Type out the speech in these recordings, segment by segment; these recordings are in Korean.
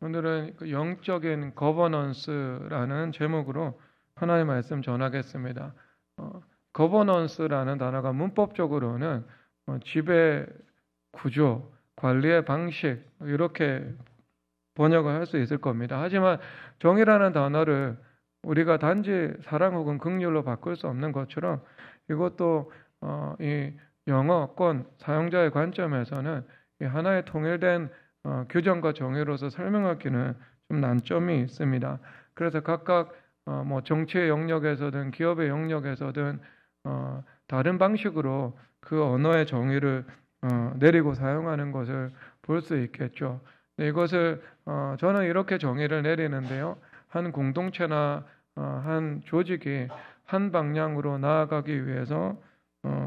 오늘은 그 영적인 거버넌스라는 제목으로 하나님의 말씀 전하겠습니다. 거버넌스라는 단어가 문법적으로는 지배 구조, 관리의 방식 이렇게 번역을 할 수 있을 겁니다. 하지만 정의라는 단어를 우리가 단지 사랑 혹은 긍휼로 바꿀 수 없는 것처럼 이것도 이 영어권 사용자의 관점에서는 이 하나의 통일된 규정과 정의로서 설명하기는 좀 난점이 있습니다. 그래서 각각 뭐 정치의 영역에서든 기업의 영역에서든 다른 방식으로 그 언어의 정의를 내리고 사용하는 것을 볼 수 있겠죠. 이것을 저는 이렇게 정의를 내리는데요. 한 공동체나 한 조직이 한 방향으로 나아가기 위해서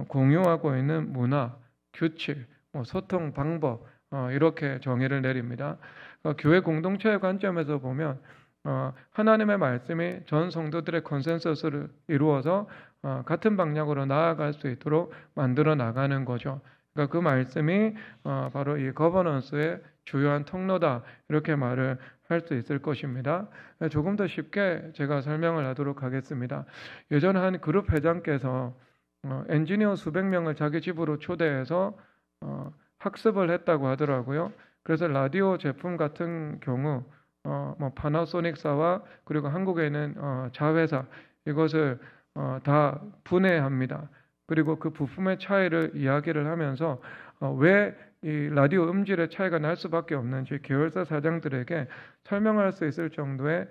공유하고 있는 문화, 규칙, 소통 방법 이렇게 정의를 내립니다. 교회 공동체의 관점에서 보면 하나님의 말씀이 전 성도들의 컨센서스를 이루어서 같은 방향으로 나아갈 수 있도록 만들어 나가는 거죠. 그러니까 그 말씀이 바로 이 거버넌스의 주요한 통로다 이렇게 말을 할 수 있을 것입니다. 조금 더 쉽게 제가 설명을 하도록 하겠습니다. 예전 한 그룹 회장께서 엔지니어 수백 명을 자기 집으로 초대해서 학습을 했다고 하더라고요. 그래서 라디오 제품 같은 경우 뭐 파나소닉사와 그리고 한국에 있는 자회사 이것을 다 분해합니다. 그리고 그 부품의 차이를 이야기를 하면서 왜 이 라디오 음질의 차이가 날 수밖에 없는지 계열사 사장들에게 설명할 수 있을 정도의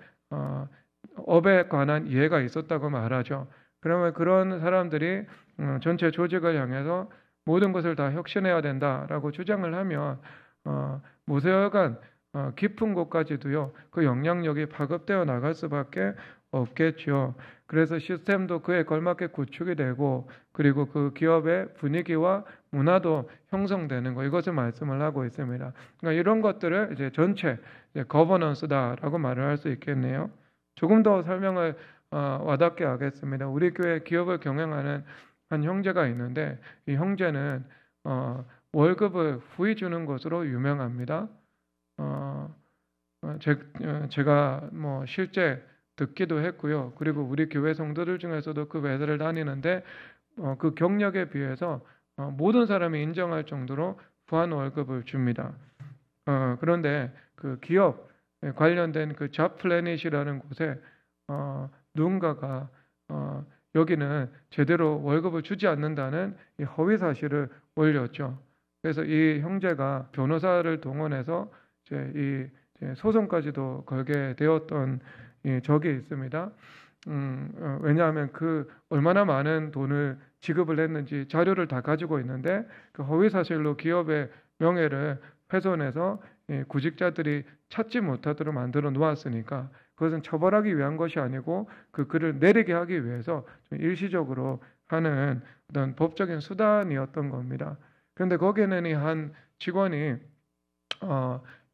업에 관한 이해가 있었다고 말하죠. 그러면 그런 사람들이 전체 조직을 향해서 모든 것을 다 혁신해야 된다라고 주장을 하면 모세혈관 깊은 곳까지도요 그 영향력이 파급되어 나갈 수밖에 없겠죠. 그래서 시스템도 그에 걸맞게 구축이 되고 그리고 그 기업의 분위기와 문화도 형성되는 거 이것을 말씀을 하고 있습니다. 그러니까 이런 것들을 이제 전체 거버넌스다라고 말을 할 수 있겠네요. 조금 더 설명을 와닿게 하겠습니다. 우리 교회 기업을 경영하는 한 형제가 있는데 이 형제는 월급을 후히 주는 것으로 유명합니다. 제가 뭐 실제 듣기도 했고요. 그리고 우리 교회 성도들 중에서도 그 회사를 다니는데 그 경력에 비해서 모든 사람이 인정할 정도로 후한 월급을 줍니다. 그런데 그 기업 관련된 그 잡플래닛이라는 곳에 누군가가 여기는 제대로 월급을 주지 않는다는 이 허위 사실을 올렸죠. 그래서 이 형제가 변호사를 동원해서 이제 소송까지도 걸게 되었던 적이 있습니다. 왜냐하면 그 얼마나 많은 돈을 지급을 했는지 자료를 다 가지고 있는데 그 허위 사실로 기업의 명예를 훼손해서 구직자들이 찾지 못하도록 만들어 놓았으니까 그것은 처벌하기 위한 것이 아니고 그 글을 내리게 하기 위해서 좀 일시적으로 하는 어떤 법적인 수단이었던 겁니다. 그런데 거기에는 이 한 직원이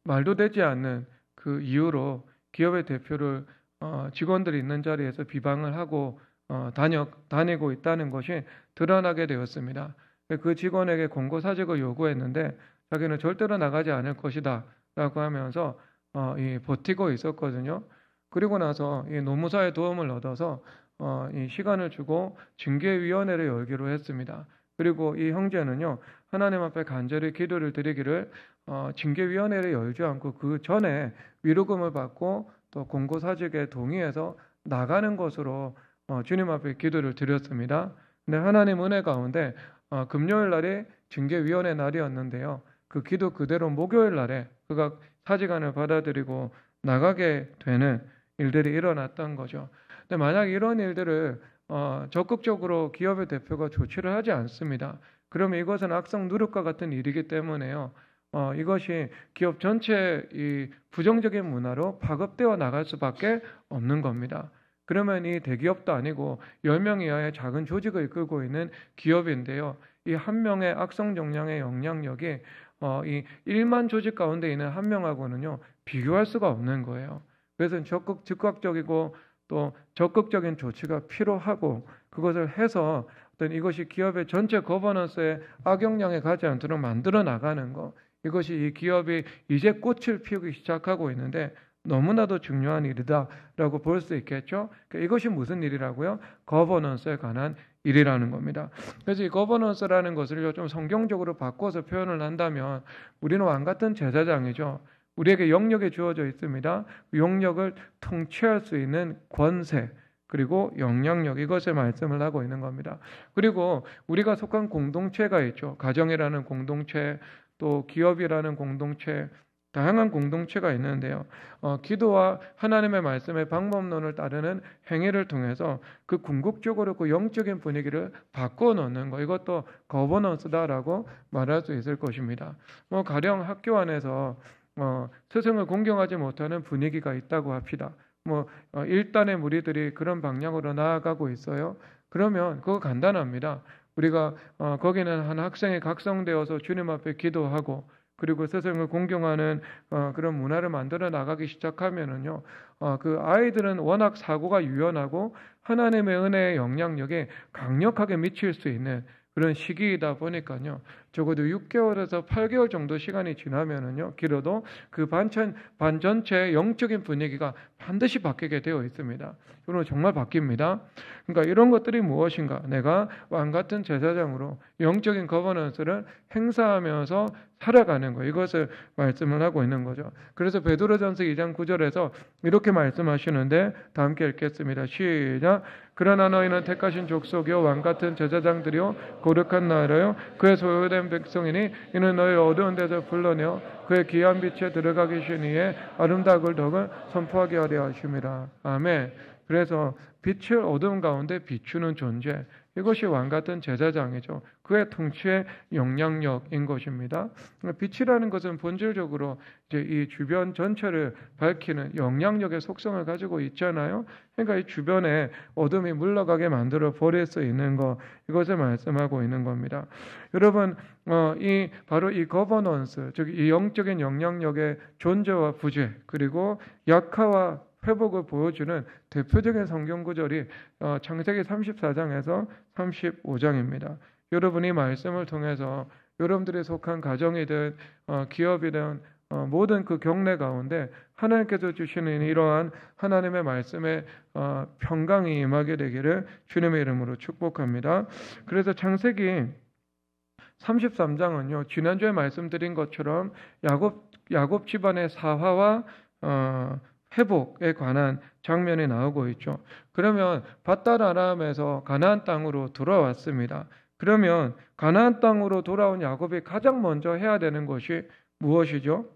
말도 되지 않는 그 이유로 기업의 대표를 직원들이 있는 자리에서 비방을 하고 다니고 있다는 것이 드러나게 되었습니다. 그 직원에게 공고사직을 요구했는데 자기는 절대로 나가지 않을 것이다 라고 하면서 버티고 있었거든요. 그리고 나서 이 노무사의 도움을 얻어서 이 시간을 주고 징계위원회를 열기로 했습니다. 그리고 이 형제는요 하나님 앞에 간절히 기도를 드리기를 징계위원회를 열지 않고 그 전에 위로금을 받고 또 공고사직에 동의해서 나가는 것으로 주님 앞에 기도를 드렸습니다. 근데 하나님 은혜 가운데 금요일 날이 징계위원회 날이었는데요. 그 기도 그대로 목요일 날에 그가 사직안을 받아들이고 나가게 되는 일들이 일어났던 거죠. 근데 만약 이런 일들을 적극적으로 기업의 대표가 조치를 하지 않습니다. 그러면 이것은 악성 누룩과 같은 일이기 때문에요. 이것이 기업 전체의 이 부정적인 문화로 파급되어 나갈 수밖에 없는 겁니다. 그러면 이 대기업도 아니고 10명 이하의 작은 조직을 이끌고 있는 기업인데요. 이 한 명의 악성 정량의 영향력이 이 1만 조직 가운데 있는 한 명하고는요 비교할 수가 없는 거예요. 그래서 즉각적이고 또 적극적인 조치가 필요하고 그것을 해서 어떤 이것이 기업의 전체 거버넌스에 악영향에 가지 않도록 만들어 나가는 거 이것이 이 기업이 이제 꽃을 피우기 시작하고 있는데 너무나도 중요한 일이다라고 볼 수 있겠죠. 그러니까 이것이 무슨 일이라고요? 거버넌스에 관한 일이라는 겁니다. 그래서 이 거버넌스라는 것을 좀 성경적으로 바꿔서 표현을 한다면 우리는 왕 같은 제사장이죠. 우리에게 영역이 주어져 있습니다. 영역을 통치할 수 있는 권세 그리고 영향력, 이것을 말씀을 하고 있는 겁니다. 그리고 우리가 속한 공동체가 있죠. 가정이라는 공동체, 또 기업이라는 공동체, 다양한 공동체가 있는데요. 기도와 하나님의 말씀의 방법론을 따르는 행위를 통해서 그 궁극적으로 그 영적인 분위기를 바꿔놓는 것, 이것도 거버넌스다라고 말할 수 있을 것입니다. 가령 학교 안에서 스승을 공경하지 못하는 분위기가 있다고 합시다. 일단의 무리들이 그런 방향으로 나아가고 있어요. 그러면 그거 간단합니다. 우리가 거기는 한 학생이 각성되어서 주님 앞에 기도하고 그리고 스승을 공경하는 그런 문화를 만들어 나가기 시작하면은요, 그 아이들은 워낙 사고가 유연하고 하나님의 은혜의 영향력에 강력하게 미칠 수 있는 그런 시기이다 보니까요, 적어도 6개월에서 8개월 정도 시간이 지나면은요, 길어도 그 반 전체의 영적인 분위기가 반드시 바뀌게 되어 있습니다. 그러면 정말 바뀝니다. 그러니까 이런 것들이 무엇인가? 내가 왕 같은 제사장으로 영적인 거버넌스를 행사하면서 살아가는 거, 이것을 말씀을 하고 있는 거죠. 그래서 베드로전서 2장 9절에서 이렇게 말씀하시는데 다 함께 읽겠습니다. 시작. 그러나 너희는 택하신 족속이요 왕 같은 제사장들이요 거룩한 나라요 그의 소유된 백성이니 이는 너희 어두운 데서 불러내어 그의 귀한 빛에 들어가 계신 이의 아름다운 덕을 선포하게 하려 하심이라. 아멘. 그래서 빛을 어둠 가운데 비추는 존재, 이것이 왕 같은 제사장이죠. 그의 통치의 영향력인 것입니다. 빛이라는 것은 본질적으로 이제 이 주변 전체를 밝히는 영향력의 속성을 가지고 있잖아요. 그러니까 이 주변에 어둠이 물러가게 만들어 버릴 수 있는 것, 이것을 말씀하고 있는 겁니다. 여러분, 바로 이 거버넌스, 즉 이 영적인 영향력의 존재와 부재, 그리고 약화와 회복을 보여주는 대표적인 성경 구절이 창세기 34장에서 35장입니다. 여러분이 말씀을 통해서 여러분들이 속한 가정이든 기업이든 모든 그 경례 가운데 하나님께서 주시는 이러한 하나님의 말씀에 평강이 임하게 되기를 주님의 이름으로 축복합니다. 그래서 창세기 33장은요, 지난주에 말씀드린 것처럼 야곱 집안의 사화와 회복에 관한 장면이 나오고 있죠. 그러면 밧달 아람에서 가나안 땅으로 돌아왔습니다. 그러면 가나안 땅으로 돌아온 야곱이 가장 먼저 해야 되는 것이 무엇이죠?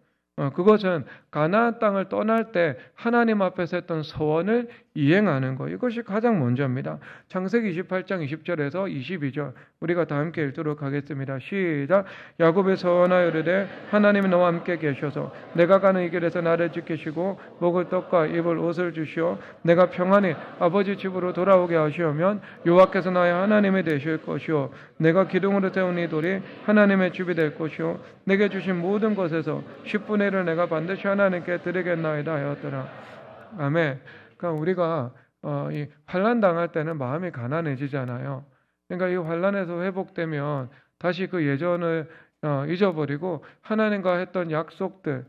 그것은 가나안 땅을 떠날 때 하나님 앞에서 했던 서원을 이행하는 것, 이것이 가장 먼저입니다. 창세기 28장 20절에서 22절 우리가 다 함께 읽도록 하겠습니다. 시작. 야곱의 서원하여 이르되 하나님이 너와 함께 계셔서 내가 가는 이 길에서 나를 지키시고 먹을 떡과 입을 옷을 주시어 내가 평안히 아버지 집으로 돌아오게 하시오면 여호와께서 나의 하나님이 되실 것이요 내가 기둥으로 세운 이 돌이 하나님의 집이 될 것이요 내게 주신 모든 것에서 10분의 1을 내가 반드시 하나님께 드리겠나이다 하였더라. 아멘. 그러니까 우리가 이 환난 당할 때는 마음이 가난해지잖아요. 그러니까 이 환난에서 회복되면 다시 그 예전을 잊어버리고 하나님과 했던 약속들,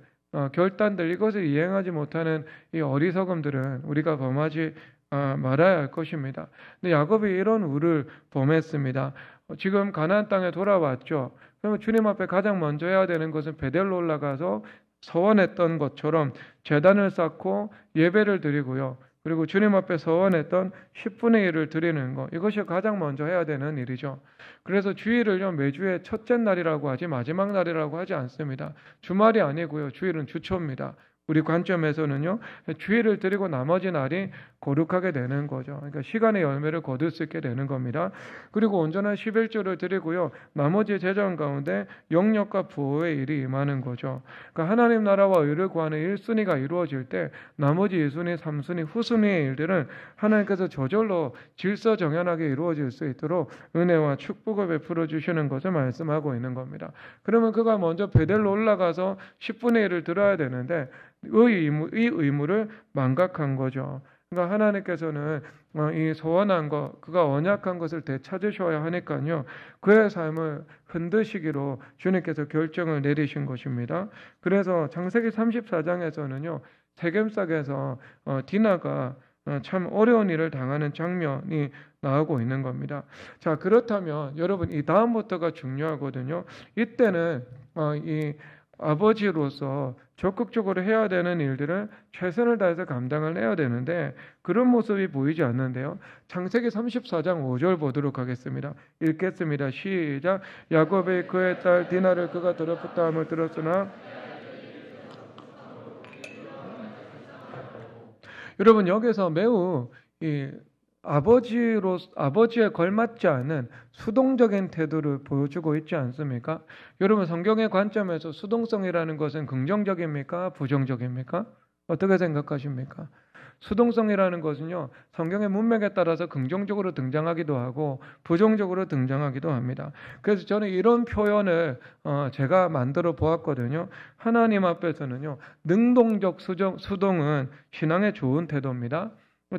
결단들, 이것을 이행하지 못하는 이 어리석음들은 우리가 범하지 말아야 할 것입니다. 근데 야곱이 이런 우를 범했습니다. 지금 가나안 땅에 돌아왔죠. 그러면 주님 앞에 가장 먼저 해야 되는 것은 베델로 올라가서 서원했던 것처럼 제단을 쌓고 예배를 드리고요. 그리고 주님 앞에 서원했던 10분의 1을 드리는 것, 이것이 가장 먼저 해야 되는 일이죠. 그래서 주일을요, 매주의 첫째 날이라고 하지 마지막 날이라고 하지 않습니다. 주말이 아니고요, 주일은 주초입니다. 우리 관점에서는요, 주일을 드리고 나머지 날이 거룩하게 되는 거죠. 그러니까 시간의 열매를 거둘 수 있게 되는 겁니다. 그리고 온전한 11조를 드리고요, 나머지 재정 가운데 영역과 부호의 일이 임하는 거죠. 그러니까 하나님 나라와 의를 구하는 1순위가 이루어질 때 나머지 2순위, 3순위, 후순위의 일들은 하나님께서 저절로 질서정연하게 이루어질 수 있도록 은혜와 축복을 베풀어 주시는 것을 말씀하고 있는 겁니다. 그러면 그가 먼저 베델로 올라가서 10분의 1을 들어야 되는데 이 의무를 망각한 거죠. 그러니까 하나님께서는 이 소원한 것, 그가 언약한 것을 되찾으셔야 하니까요. 그의 삶을 흔드시기로 주님께서 결정을 내리신 것입니다. 그래서 창세기 34장에서는요. 세겜sak에서 디나가 참 어려운 일을 당하는 장면이 나오고 있는 겁니다. 자, 그렇다면 여러분 이 다음부터가 중요하거든요. 이때는 이 아버지로서 적극적으로 해야 되는 일들을 최선을 다해서 감당을 해야 되는데 그런 모습이 보이지 않는데요. 창세기 34장 5절 보도록 하겠습니다. 읽겠습니다. 시작. 야곱의 그의 딸 디나를 그가 더럽혔다 함을 들었으나 여러분 여기서 매우 이 아버지에 걸맞지 않은 수동적인 태도를 보여주고 있지 않습니까? 여러분 성경의 관점에서 수동성이라는 것은 긍정적입니까? 부정적입니까? 어떻게 생각하십니까? 수동성이라는 것은요, 성경의 문맥에 따라서 긍정적으로 등장하기도 하고 부정적으로 등장하기도 합니다. 그래서 저는 이런 표현을 제가 만들어 보았거든요. 하나님 앞에서는요, 능동적 수동은 신앙의 좋은 태도입니다.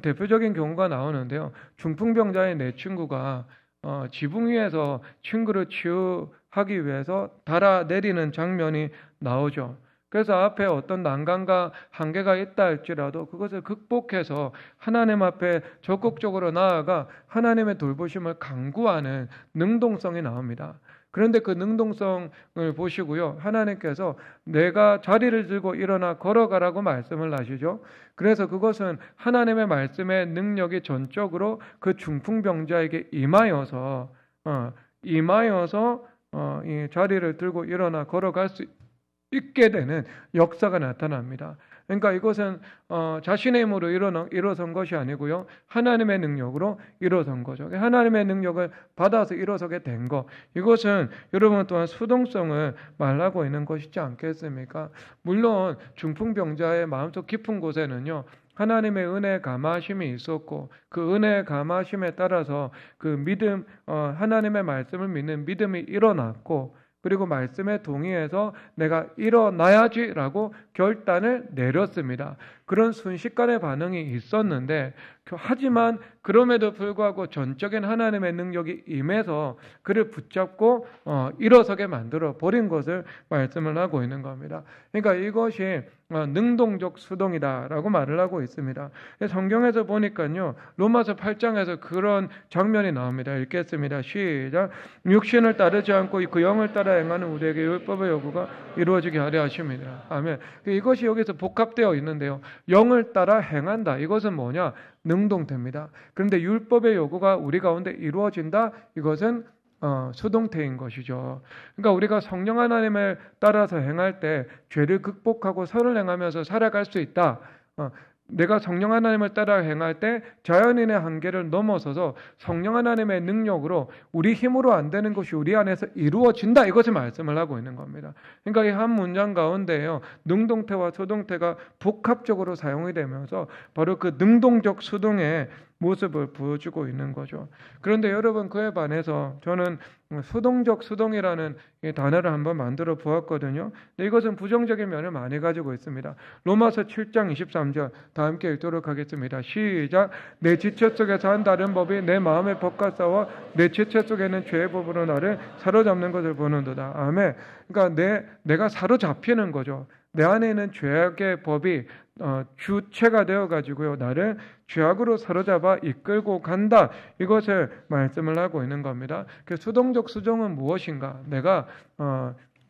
대표적인 경우가 나오는데요. 중풍병자의 네 친구가 지붕 위에서 친구를 치유하기 위해서 달아내리는 장면이 나오죠. 그래서 앞에 어떤 난관과 한계가 있다 할지라도 그것을 극복해서 하나님 앞에 적극적으로 나아가 하나님의 돌보심을 강구하는 능동성이 나옵니다. 그런데 그 능동성을 보시고요. 하나님께서 내가 자리를 들고 일어나 걸어가라고 말씀을 하시죠. 그래서 그것은 하나님의 말씀의 능력이 전적으로 그 중풍병자에게 임하여서 이 자리를 들고 일어나 걸어갈 수 있게 되는 역사가 나타납니다. 그러니까 이것은 자신의 힘으로 일어선 것이 아니고요. 하나님의 능력으로 일어선 거죠. 하나님의 능력을 받아서 일어서게 된 것. 이것은 여러분 또한 수동성을 말하고 있는 것이지 않겠습니까? 물론 중풍병자의 마음속 깊은 곳에는요. 하나님의 은혜의 감화심이 있었고 그 은혜의 감화심에 따라서 그 믿음, 하나님의 말씀을 믿는 믿음이 일어났고 그리고 말씀에 동의해서 내가 일어나야지라고 결단을 내렸습니다. 그런 순식간의 반응이 있었는데 하지만 그럼에도 불구하고 전적인 하나님의 능력이 임해서 그를 붙잡고 일어서게 만들어 버린 것을 말씀을 하고 있는 겁니다. 그러니까 이것이 능동적 수동이다라고 말을 하고 있습니다. 성경에서 보니까요. 로마서 8장에서 그런 장면이 나옵니다. 읽겠습니다. 시작. 육신을 따르지 않고 그 영을 따라 행하는 우리에게 율법의 요구가 이루어지게 하려 하십니다. 아멘. 이것이 여기서 복합되어 있는데요. 영을 따라 행한다. 이것은 뭐냐? 능동태입니다. 그런데 율법의 요구가 우리 가운데 이루어진다. 이것은 수동태인 것이죠. 그러니까 우리가 성령 하나님을 따라서 행할 때 죄를 극복하고 선을 행하면서 살아갈 수 있다. 내가 성령 하나님을 따라 행할 때 자연인의 한계를 넘어서서 성령 하나님의 능력으로 우리 힘으로 안 되는 것이 우리 안에서 이루어진다. 이것을 말씀을 하고 있는 겁니다. 그러니까 이 한 문장 가운데요. 능동태와 수동태가 복합적으로 사용이 되면서 바로 그 능동적 수동의 모습을 보여주고 있는 거죠. 그런데 여러분 그에 반해서 저는 수동적 수동이라는 단어를 한번 만들어 보았거든요. 근데 이것은 부정적인 면을 많이 가지고 있습니다. 로마서 7장 23절 다 함께 읽도록 하겠습니다. 시작. 내 지체 속에서 한 다른 법이 내 마음의 법과 싸워 내 지체 속에는 죄의 법으로 나를 사로잡는 것을 보는도다. 아멘. 그러니까 내가 사로잡히는 거죠. 내 안에 있는 죄악의 법이 주체가 되어가지고요. 나를 죄악으로 사로잡아 이끌고 간다. 이것을 말씀을 하고 있는 겁니다. 그 수동적 수정은 무엇인가? 내가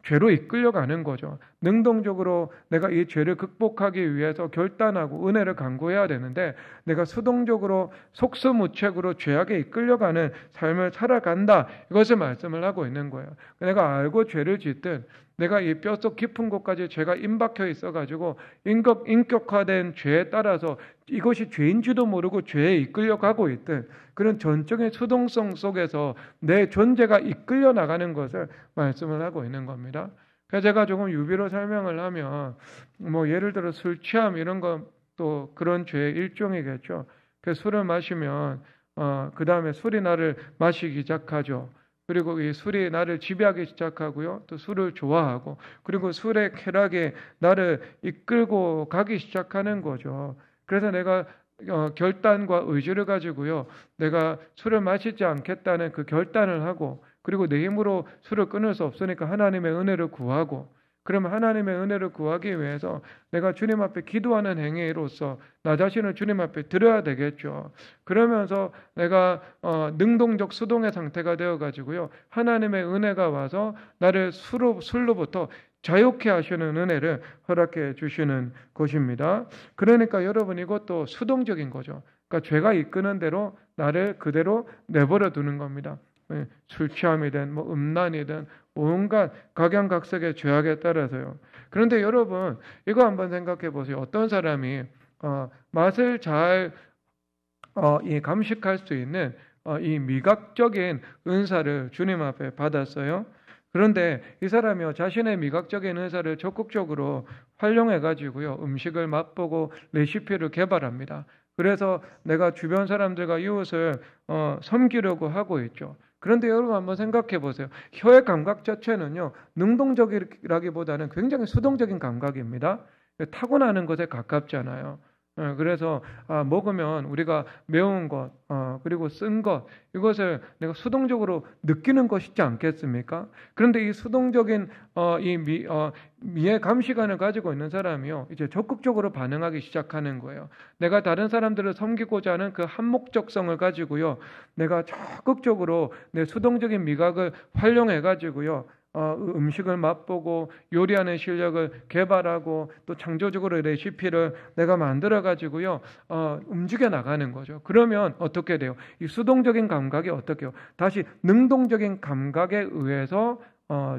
죄로 이끌려가는 거죠. 능동적으로 내가 이 죄를 극복하기 위해서 결단하고 은혜를 간구해야 되는데 내가 수동적으로 속수무책으로 죄악에 이끌려가는 삶을 살아간다. 이것을 말씀을 하고 있는 거예요. 내가 알고 죄를 짓든 내가 이 뼛속 깊은 곳까지 죄가 임박혀 있어가지고 인격화된 죄에 따라서 이것이 죄인지도 모르고 죄에 이끌려가고 있든 그런 전적인 수동성 속에서 내 존재가 이끌려 나가는 것을 말씀을 하고 있는 겁니다. 그래서 제가 조금 유비로 설명을 하면 예를 들어 술 취함 이런 것도 그런 죄의 일종이겠죠. 그 술을 마시면 그 다음에 술이 나를 마시기 시작하죠. 그리고 이 술이 나를 지배하기 시작하고요. 또 술을 좋아하고 그리고 술의 쾌락에 나를 이끌고 가기 시작하는 거죠. 그래서 내가 결단과 의지를 가지고요. 내가 술을 마시지 않겠다는 그 결단을 하고, 그리고 내 힘으로 술을 끊을 수 없으니까 하나님의 은혜를 구하고, 그러면 하나님의 은혜를 구하기 위해서 내가 주님 앞에 기도하는 행위로서 나 자신을 주님 앞에 드려야 되겠죠. 그러면서 내가 능동적 수동의 상태가 되어 가지고요. 하나님의 은혜가 와서 나를 술로부터 자유케 하시는 은혜를 허락해 주시는 것입니다. 그러니까 여러분, 이것도 수동적인 거죠. 그러니까 죄가 이끄는 대로 나를 그대로 내버려 두는 겁니다. 술 취함이든 음란이든 온갖 각양각색의 죄악에 따라서요. 그런데 여러분, 이거 한번 생각해 보세요. 어떤 사람이 맛을 잘 감식할 수 있는 이 미각적인 은사를 주님 앞에 받았어요. 그런데 이 사람이요, 자신의 미각적인 은사를 적극적으로 활용해 가지고요, 음식을 맛보고 레시피를 개발합니다. 그래서 내가 주변 사람들과 이웃을 섬기려고 하고 있죠. 그런데 여러분 한번 생각해 보세요. 혀의 감각 자체는요, 능동적이라기보다는 굉장히 수동적인 감각입니다. 타고나는 것에 가깝잖아요. 그래서 먹으면 우리가 매운 것, 그리고 쓴 것, 이것을 내가 수동적으로 느끼는 것이지 않겠습니까? 그런데 이 수동적인 미의 감시관을 가지고 있는 사람이요, 이제 적극적으로 반응하기 시작하는 거예요. 내가 다른 사람들을 섬기고자 하는 그 한목적성을 가지고요, 내가 적극적으로 내 수동적인 미각을 활용해 가지고요, 음식을 맛보고 요리하는 실력을 개발하고 또 창조적으로 레시피를 내가 만들어 가지고요, 움직여 나가는 거죠. 그러면 어떻게 돼요? 이 수동적인 감각이 어떻게 해요? 다시 능동적인 감각에 의해서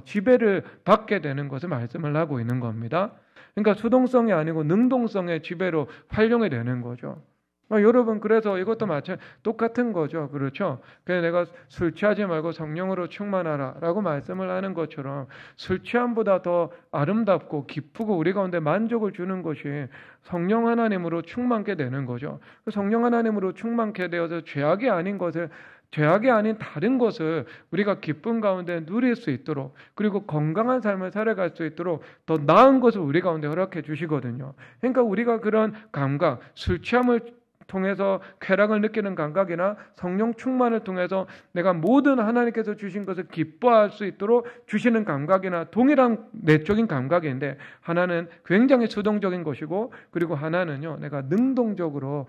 지배를 받게 되는 것을 말씀을 하고 있는 겁니다. 그러니까 수동성이 아니고 능동성의 지배로 활용이 되는 거죠. 여러분, 그래서 이것도 똑같은 거죠. 그렇죠? 그래서 내가 술 취하지 말고 성령으로 충만하라 라고 말씀을 하는 것처럼, 술 취함보다 더 아름답고 기쁘고 우리 가운데 만족을 주는 것이 성령 하나님으로 충만케 되는 거죠. 성령 하나님으로 충만케 되어서 죄악이 아닌 다른 것을 우리가 기쁨 가운데 누릴 수 있도록, 그리고 건강한 삶을 살아갈 수 있도록 더 나은 것을 우리 가운데 허락해 주시거든요. 그러니까 우리가 그런 감각, 술 취함을 통해서 쾌락을 느끼는 감각이나 성령 충만을 통해서 내가 모든 하나님께서 주신 것을 기뻐할 수 있도록 주시는 감각이나 동일한 내적인 감각인데, 하나는 굉장히 수동적인 것이고, 그리고 하나는요, 내가 능동적으로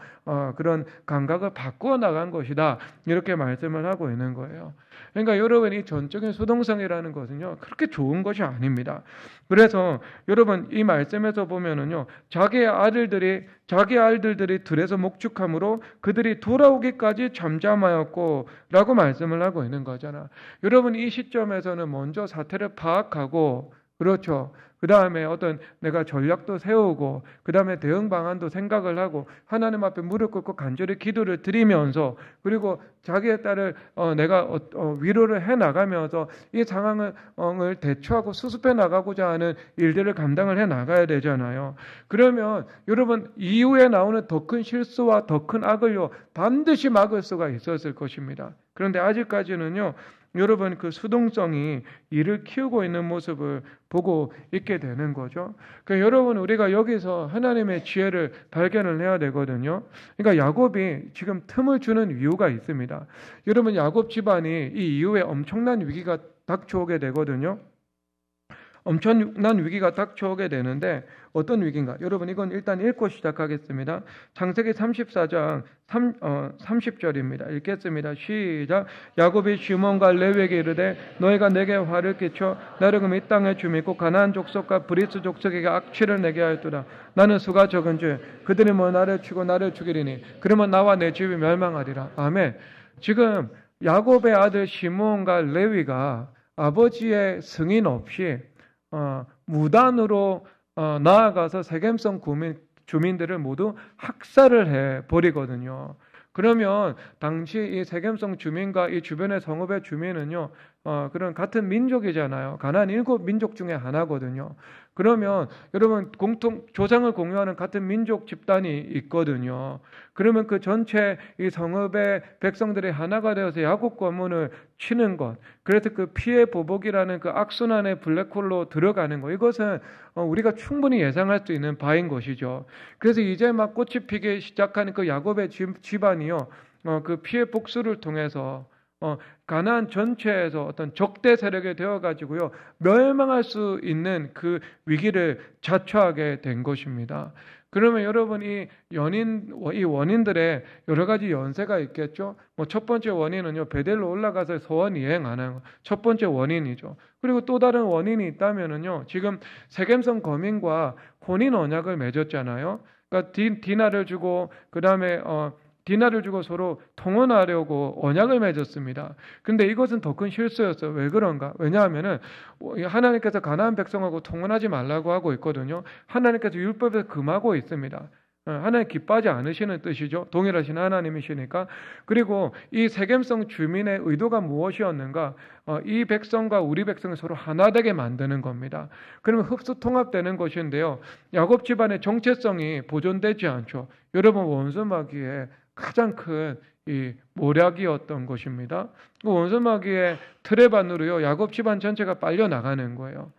그런 감각을 바꾸어 나간 것이다, 이렇게 말씀을 하고 있는 거예요. 그러니까 여러분, 이 전적인 수동성이라는 것은요, 그렇게 좋은 것이 아닙니다. 그래서 여러분, 이 말씀에서 보면은요, 자기 아들들이 들에서 목축함으로 그들이 돌아오기까지 잠잠하였고 라고 말씀을 하고 있는 거잖아. 여러분, 이 시점에서는 먼저 사태를 파악하고, 그렇죠, 그 다음에 어떤 내가 전략도 세우고, 그 다음에 대응 방안도 생각을 하고, 하나님 앞에 무릎 꿇고 간절히 기도를 드리면서, 그리고 자기의 딸을 내가 위로를 해 나가면서 이 상황을 대처하고 수습해 나가고자 하는 일들을 감당을 해 나가야 되잖아요. 그러면 여러분, 이후에 나오는 더 큰 실수와 더 큰 악을요, 반드시 막을 수가 있었을 것입니다. 그런데 아직까지는요, 여러분, 그 수동성이 이를 키우고 있는 모습을 보고 있게 되는 거죠. 그러니까 여러분, 우리가 여기서 하나님의 지혜를 발견을 해야 되거든요. 그러니까 야곱이 지금 틈을 주는 이유가 있습니다. 여러분, 야곱 집안이 이 이후에 엄청난 위기가 닥쳐오게 되거든요. 엄청난 위기가 닥쳐오게 되는데, 어떤 위기인가? 여러분, 이건 일단 읽고 시작하겠습니다. 창세기 34장 30절입니다. 읽겠습니다. 시작. 야곱이 시몬과 레위에게 이르되 너희가 내게 화를 끼쳐 나를 금 이 땅에 주미고 가나안 족속과 브리스 족속에게 악취를 내게 하였도다. 나는 수가 적은즉 그들이 나를 치고 나를 죽이리니 그러면 나와 내 집이 멸망하리라. 아멘. 지금 야곱의 아들 시몬과 레위가 아버지의 승인 없이 무단으로 나아가서 세겜성 주민들을 모두 학살을 해버리거든요. 그러면 당시 이 세겜성 주민과 이 주변의 성읍의 주민은요, 그런 같은 민족이잖아요. 가나안 7민족 중에 하나거든요. 그러면 여러분 조상을 공유하는 같은 민족 집단이 있거든요. 그러면 그 전체 이 성읍의 백성들이 하나가 되어서 야곱 가문을 치는 것, 그래서 그 피의 보복이라는 그 악순환의 블랙홀로 들어가는 것, 이것은 우리가 충분히 예상할 수 있는 바인 것이죠. 그래서 이제 막 꽃이 피기 시작하는 그 야곱의 집안이요, 그 피의 복수를 통해서 가나안 전체에서 어떤 적대 세력이 되어가지고요, 멸망할 수 있는 그 위기를 자초하게 된 것입니다. 그러면 여러분, 이 원인들의 여러 가지 연세가 있겠죠? 첫 번째 원인은요, 베델로 올라가서 서원 이행 안 하는 것. 첫 번째 원인이죠. 그리고 또 다른 원인이 있다면은요, 지금 세겜성 거민과 혼인 언약을 맺었잖아요. 그러니까 디나를 주고, 그 다음에, 디나를 주고 서로 통혼하려고 언약을 맺었습니다. 근데 이것은 더 큰 실수였어요. 왜 그런가? 왜냐하면은 하나님께서 가나안 백성하고 통혼하지 말라고 하고 있거든요. 하나님께서 율법에서 금하고 있습니다. 하나님 기뻐하지 않으시는 뜻이죠. 동일하신 하나님이시니까. 그리고 이 세겜성 주민의 의도가 무엇이었는가? 이 백성과 우리 백성을 서로 하나 되게 만드는 겁니다. 그러면 흡수 통합되는 것인데요. 야곱 집안의 정체성이 보존되지 않죠. 여러분, 원수마귀의 가장 큰 이 모략이었던 것입니다. 그 원수마귀의 틀에 반으로요, 야곱 집안 전체가 빨려 나가는 거예요.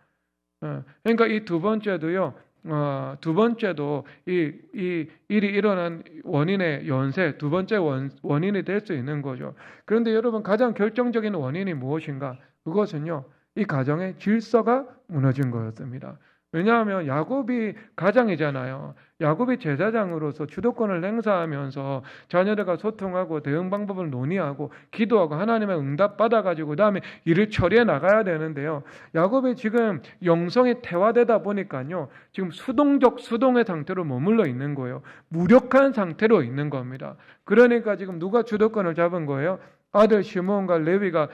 그러니까 이 두 번째도요, 두 번째도 이 일이 일어난 원인의 연쇄, 두 번째 원인이 될 수 있는 거죠. 그런데 여러분, 가장 결정적인 원인이 무엇인가? 그것은요, 이 가정의 질서가 무너진 거였습니다. 왜냐하면 야곱이 가장이잖아요. 야곱이 제사장으로서 주도권을 행사하면서 자녀들과 소통하고 대응 방법을 논의하고 기도하고 하나님의 응답 받아가지고 그다음에 일을 처리해 나가야 되는데요. 야곱이 지금 영성이 태화되다 보니까요, 지금 수동의 상태로 머물러 있는 거예요. 무력한 상태로 있는 겁니다. 그러니까 지금 누가 주도권을 잡은 거예요? 아들 시므온과 레위가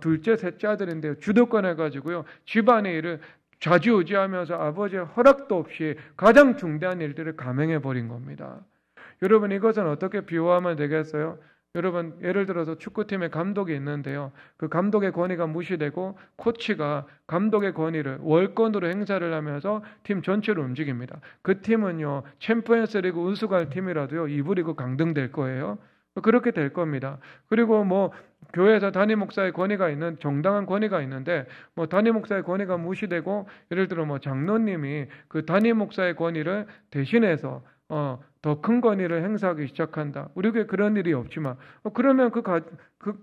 둘째, 셋째 아들인데요, 주도권을 가지고요, 집안의 일을 좌지우지하면서 아버지의 허락도 없이 가장 중대한 일들을 감행해 버린 겁니다. 여러분, 이것은 어떻게 비유하면 되겠어요? 여러분, 예를 들어서 축구팀의 감독이 있는데요, 그 감독의 권위가 무시되고 코치가 감독의 권위를 월권으로 행사를 하면서 팀 전체를 움직입니다. 그 팀은요, 챔피언스리그 우승할 팀이라도요, 2부 리그 강등될 거예요. 그렇게 될 겁니다. 그리고 교회에서 담임 목사의 권위가 있는, 정당한 권위가 있는데 담임 목사의 권위가 무시되고, 예를 들어 장로님이 그 담임 목사의 권위를 대신해서 더 큰 권위를 행사하기 시작한다. 우리 교회 그런 일이 없지만 그러면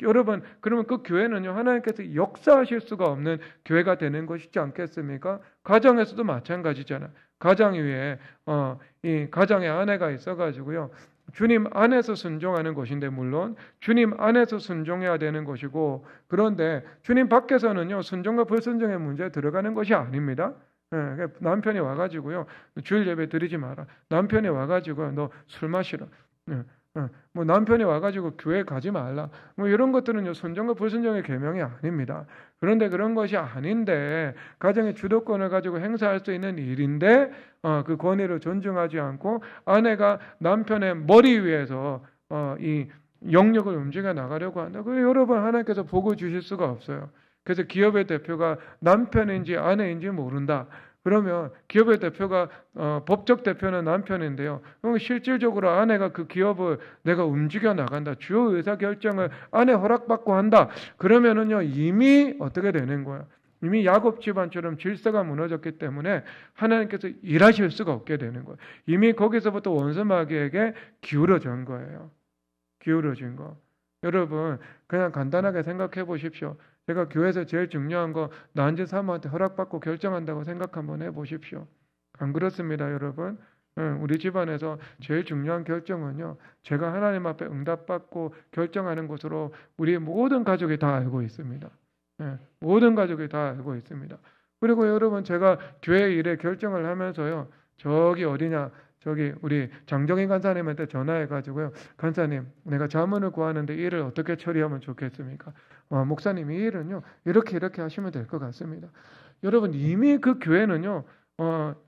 여러분, 그러면 그 교회는요, 하나님께서 역사하실 수가 없는 교회가 되는 것이지 않겠습니까? 가정에서도 마찬가지잖아요. 가정 위에 이 가정의 아내가 있어가지고요, 주님 안에서 순종하는 것인데, 물론 주님 안에서 순종해야 되는 것이고, 그런데 주님 밖에서는요, 순종과 불순종의 문제에 들어가는 것이 아닙니다. 남편이 와가지고요, 주일 예배 드리지 마라. 남편이 와가지고 너 술 마시라. 남편이 와가지고 교회 가지 말라. 이런 것들은요, 순종과 불순종의 계명이 아닙니다. 그런데 그런 것이 아닌데, 가정의 주도권을 가지고 행사할 수 있는 일인데, 그 권위를 존중하지 않고 아내가 남편의 머리 위에서 이 영역을 움직여 나가려고 한다. 그래서 여러분, 하나님께서 복을 주실 수가 없어요. 그래서 기업의 대표가 남편인지 아내인지 모른다. 그러면 기업의 대표가 법적 대표는 남편인데요, 그럼 실질적으로 아내가 그 기업을 내가 움직여 나간다, 주요 의사 결정을 아내 허락받고 한다. 그러면은요, 이미 어떻게 되는 거예요? 이미 야곱 집안처럼 질서가 무너졌기 때문에 하나님께서 일하실 수가 없게 되는 거예요. 이미 거기서부터 원수마귀에게 기울어진 거예요. 기울어진 거. 여러분, 그냥 간단하게 생각해 보십시오. 제가 교회에서 제일 중요한 거 난지 사모한테 허락받고 결정한다고 생각 한번 해보십시오. 안 그렇습니다, 여러분? 우리 집안에서 제일 중요한 결정은요, 제가 하나님 앞에 응답받고 결정하는 것으로 우리 모든 가족이 다 알고 있습니다. 모든 가족이 다 알고 있습니다. 그리고 여러분, 제가 교회 일에 결정을 하면서요, 저기 어디냐, 저기 우리 장정인 간사님한테 전화해가지고요, 간사님, 내가 자문을 구하는데 이 일을 어떻게 처리하면 좋겠습니까? 목사님, 이 일은요, 이렇게 하시면 될 것 같습니다. 여러분, 이미 그 교회는요,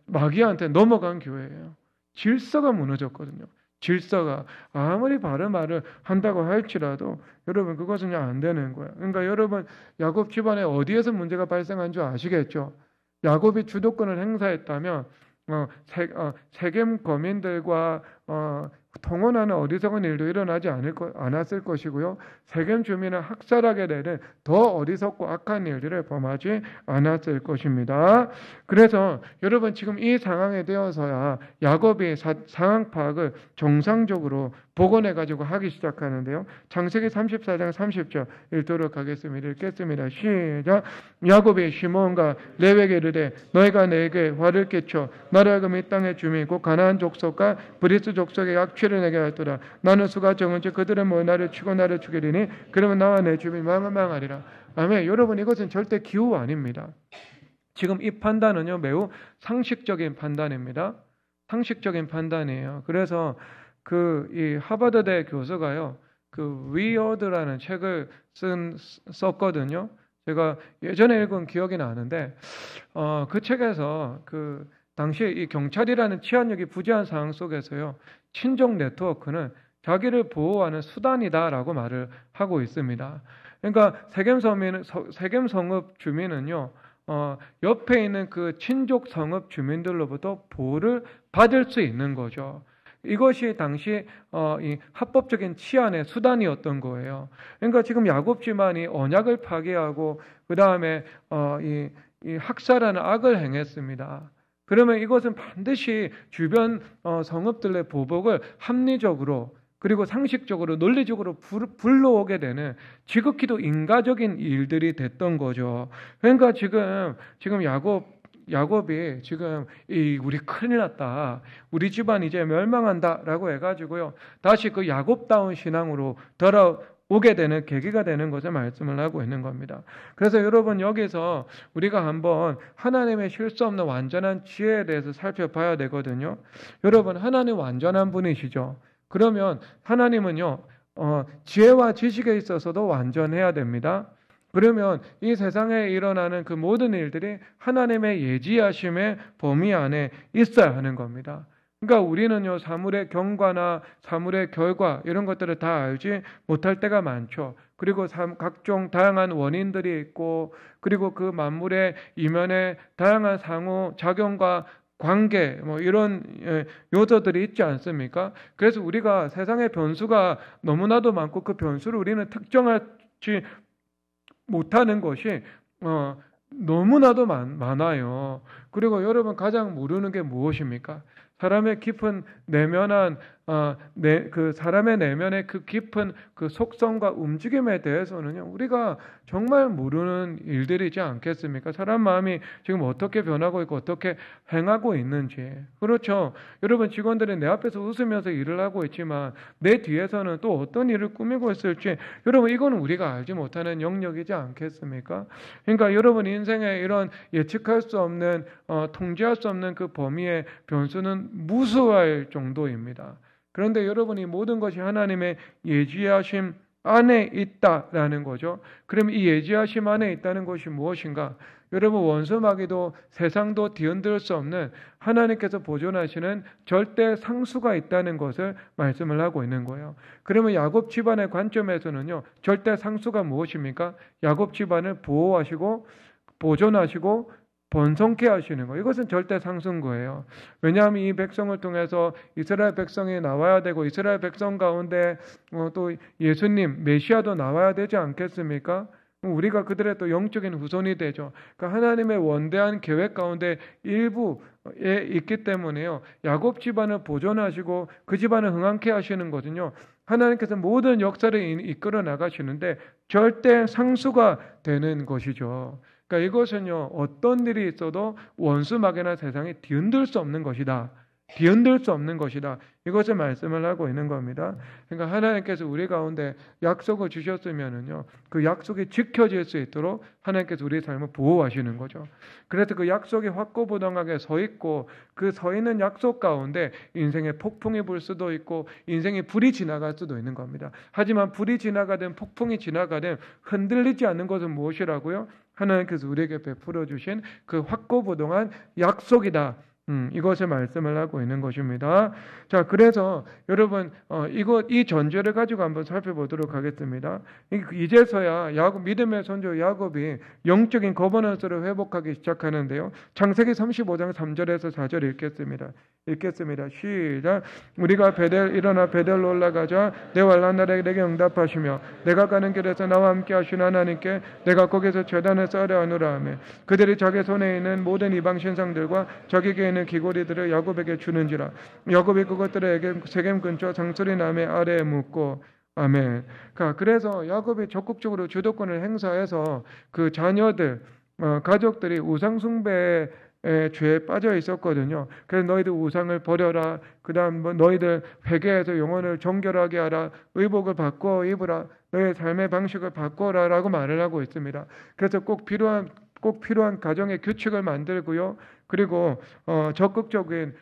마귀한테 넘어간 교회예요. 질서가 무너졌거든요. 질서가 아무리 바른 말을 한다고 할지라도 여러분, 그것은 안 되는 거예요. 그러니까 여러분, 야곱 집안에 어디에서 문제가 발생한 줄 아시겠죠? 야곱이 주도권을 행사했다면 세겜 거민들과 통혼하는 어리석은 일도 일어나지 않았을 것이고요. 세겜 주민을 학살하게 되는 더 어리석고 악한 일들을 범하지 않았을 것입니다. 그래서 여러분 지금 이 상황에 되어서야 야곱이 상황 파악을 정상적으로 복원해가지고 하기 시작하는데요. 창세기 34장 30절 읽도록 하겠습니다. 읽겠습니다. 시작. 야곱이 시몬과 레위에게 이르되 너희가 내게 화를 끼쳐 나로 하여금 이 땅의 주민 곧 가나안 족속과 브리스 족속의 악취를 내게 하였도다. 나는 수가 적은즉 그들은 뭐 나를 치고 나를 죽이리니 그러면 나와 내 주민이 망하리라. 아멘. 여러분 이것은 절대 기후 아닙니다. 지금 이 판단은요 매우 상식적인 판단입니다. 상식적인 판단이에요. 그래서 이 하버드대 교수가요 그 위어드라는 책을 썼거든요. 제가 예전에 읽은 기억이 나는데 그 책에서 그 당시 이 경찰이라는 치안력이 부재한 상황 속에서요 친족 네트워크는 자기를 보호하는 수단이다라고 말을 하고 있습니다. 그러니까 세겜 성읍 주민은요 옆에 있는 그 친족 성읍 주민들로부터 보호를 받을 수 있는 거죠. 이것이 당시 이 합법적인 치안의 수단이었던 거예요. 그러니까 지금 야곱 집안이 언약을 파괴하고 그 다음에 이 학살하는 악을 행했습니다. 그러면 이것은 반드시 주변 성읍들의 보복을 합리적으로 그리고 상식적으로 논리적으로 불러오게 되는 지극히도 인과적인 일들이 됐던 거죠. 그러니까 지금 야곱이 지금 우리 큰일 났다. 우리 집안 이제 멸망한다라고 해가지고요. 다시 그 야곱다운 신앙으로 돌아오게 되는 계기가 되는 것을 말씀을 하고 있는 겁니다. 그래서 여러분 여기서 우리가 한번 하나님의 실수 없는 완전한 지혜에 대해서 살펴봐야 되거든요. 여러분 하나님 완전한 분이시죠. 그러면 하나님은요 지혜와 지식에 있어서도 완전해야 됩니다. 그러면 이 세상에 일어나는 그 모든 일들이 하나님의 예지하심의 범위 안에 있어야 하는 겁니다. 그러니까 우리는요 사물의 경과나 사물의 결과 이런 것들을 다 알지 못할 때가 많죠. 그리고 각종 다양한 원인들이 있고 그리고 그 만물의 이면에 다양한 상호작용과 관계 뭐 이런 요소들이 있지 않습니까? 그래서 우리가 세상의 변수가 너무나도 많고 그 변수를 우리는 특정하지 못하는 것이 너무나도 많아요. 그리고 여러분 가장 모르는 게 무엇입니까? 사람의 깊은 내면한 그 사람의 내면의 그 깊은 그 속성과 움직임에 대해서는요 우리가 정말 모르는 일들이지 않겠습니까? 사람 마음이 지금 어떻게 변하고 있고 어떻게 행하고 있는지. 그렇죠. 여러분 직원들이 내 앞에서 웃으면서 일을 하고 있지만 내 뒤에서는 또 어떤 일을 꾸미고 있을지 여러분 이거는 우리가 알지 못하는 영역이지 않겠습니까? 그러니까 여러분 인생에 이런 예측할 수 없는 통제할 수 없는 그 범위의 변수는 무수할 정도입니다. 그런데 여러분이 모든 것이 하나님의 예지하심 안에 있다라는 거죠. 그럼 이 예지하심 안에 있다는 것이 무엇인가? 여러분 원수 마귀도 세상도 뒤흔들 수 없는 하나님께서 보존하시는 절대 상수가 있다는 것을 말씀을 하고 있는 거예요. 그러면 야곱 집안의 관점에서는요. 절대 상수가 무엇입니까? 야곱 집안을 보호하시고 보존하시고 번성케 하시는 거. 이것은 절대 상수인 거예요. 왜냐하면 이 백성을 통해서 이스라엘 백성이 나와야 되고 이스라엘 백성 가운데 또 예수님 메시아도 나와야 되지 않겠습니까? 우리가 그들의 또 영적인 후손이 되죠. 그러니까 하나님의 원대한 계획 가운데 일부에 있기 때문에요. 야곱 집안을 보존하시고 그 집안을 흥왕케 하시는 거거든요. 하나님께서 모든 역사를 이끌어 나가시는데 절대 상수가 되는 것이죠. 그러니까 이것은요 어떤 일이 있어도 원수 마귀나 세상이 뒤흔들 수 없는 것이다. 뒤흔들 수 없는 것이다. 이것을 말씀을 하고 있는 겁니다. 그러니까 하나님께서 우리 가운데 약속을 주셨으면은요 그 약속이 지켜질 수 있도록 하나님께서 우리의 삶을 보호하시는 거죠. 그래서 그 약속이 확고부동하게 서 있고 그 서 있는 약속 가운데 인생의 폭풍이 불 수도 있고 인생의 불이 지나갈 수도 있는 겁니다. 하지만 불이 지나가든 폭풍이 지나가든 흔들리지 않는 것은 무엇이라고요? 하나님께서 우리에게 베풀어 주신 그 확고부동한 약속이다. 이것을 말씀을 하고 있는 것입니다. 자, 그래서 여러분 이 전제를 가지고 한번 살펴보도록 하겠습니다. 이제서야 믿음의 선조 야곱이 영적인 거버넌스를 회복하기 시작하는데요. 창세기 35장 3절에서 4절 읽겠습니다. 시작. 우리가 일어나 베델로 올라가자 내 환난 날에 내게 응답하시며 내가 가는 길에서 나와 함께 하신 하나님께 내가 거기서 제단을 쌓으려 하노라 하며 그들이 자기 손에 있는 모든 이방 신상들과 자기에게 있는 귀고리들을 야곱에게 주는지라. 야곱이 그것들을 세겜 근처 장소리 남의 아래에 묻고 아멘. 그래서 야곱이 적극적으로 주도권을 행사해서 그 자녀들 가족들이 우상 숭배에 죄에 빠져 있었거든요. 그래서 너희들 우상을 버려라. 그 다음 너희들 회개해서 영혼을 정결하게 하라. 의복을 바꿔 입으라. 너의 삶의 방식을 바꿔라 라고 말을 하고 있습니다. 그래서 꼭 필요한 가정의 규칙을 만들고요. 그리고 적극적인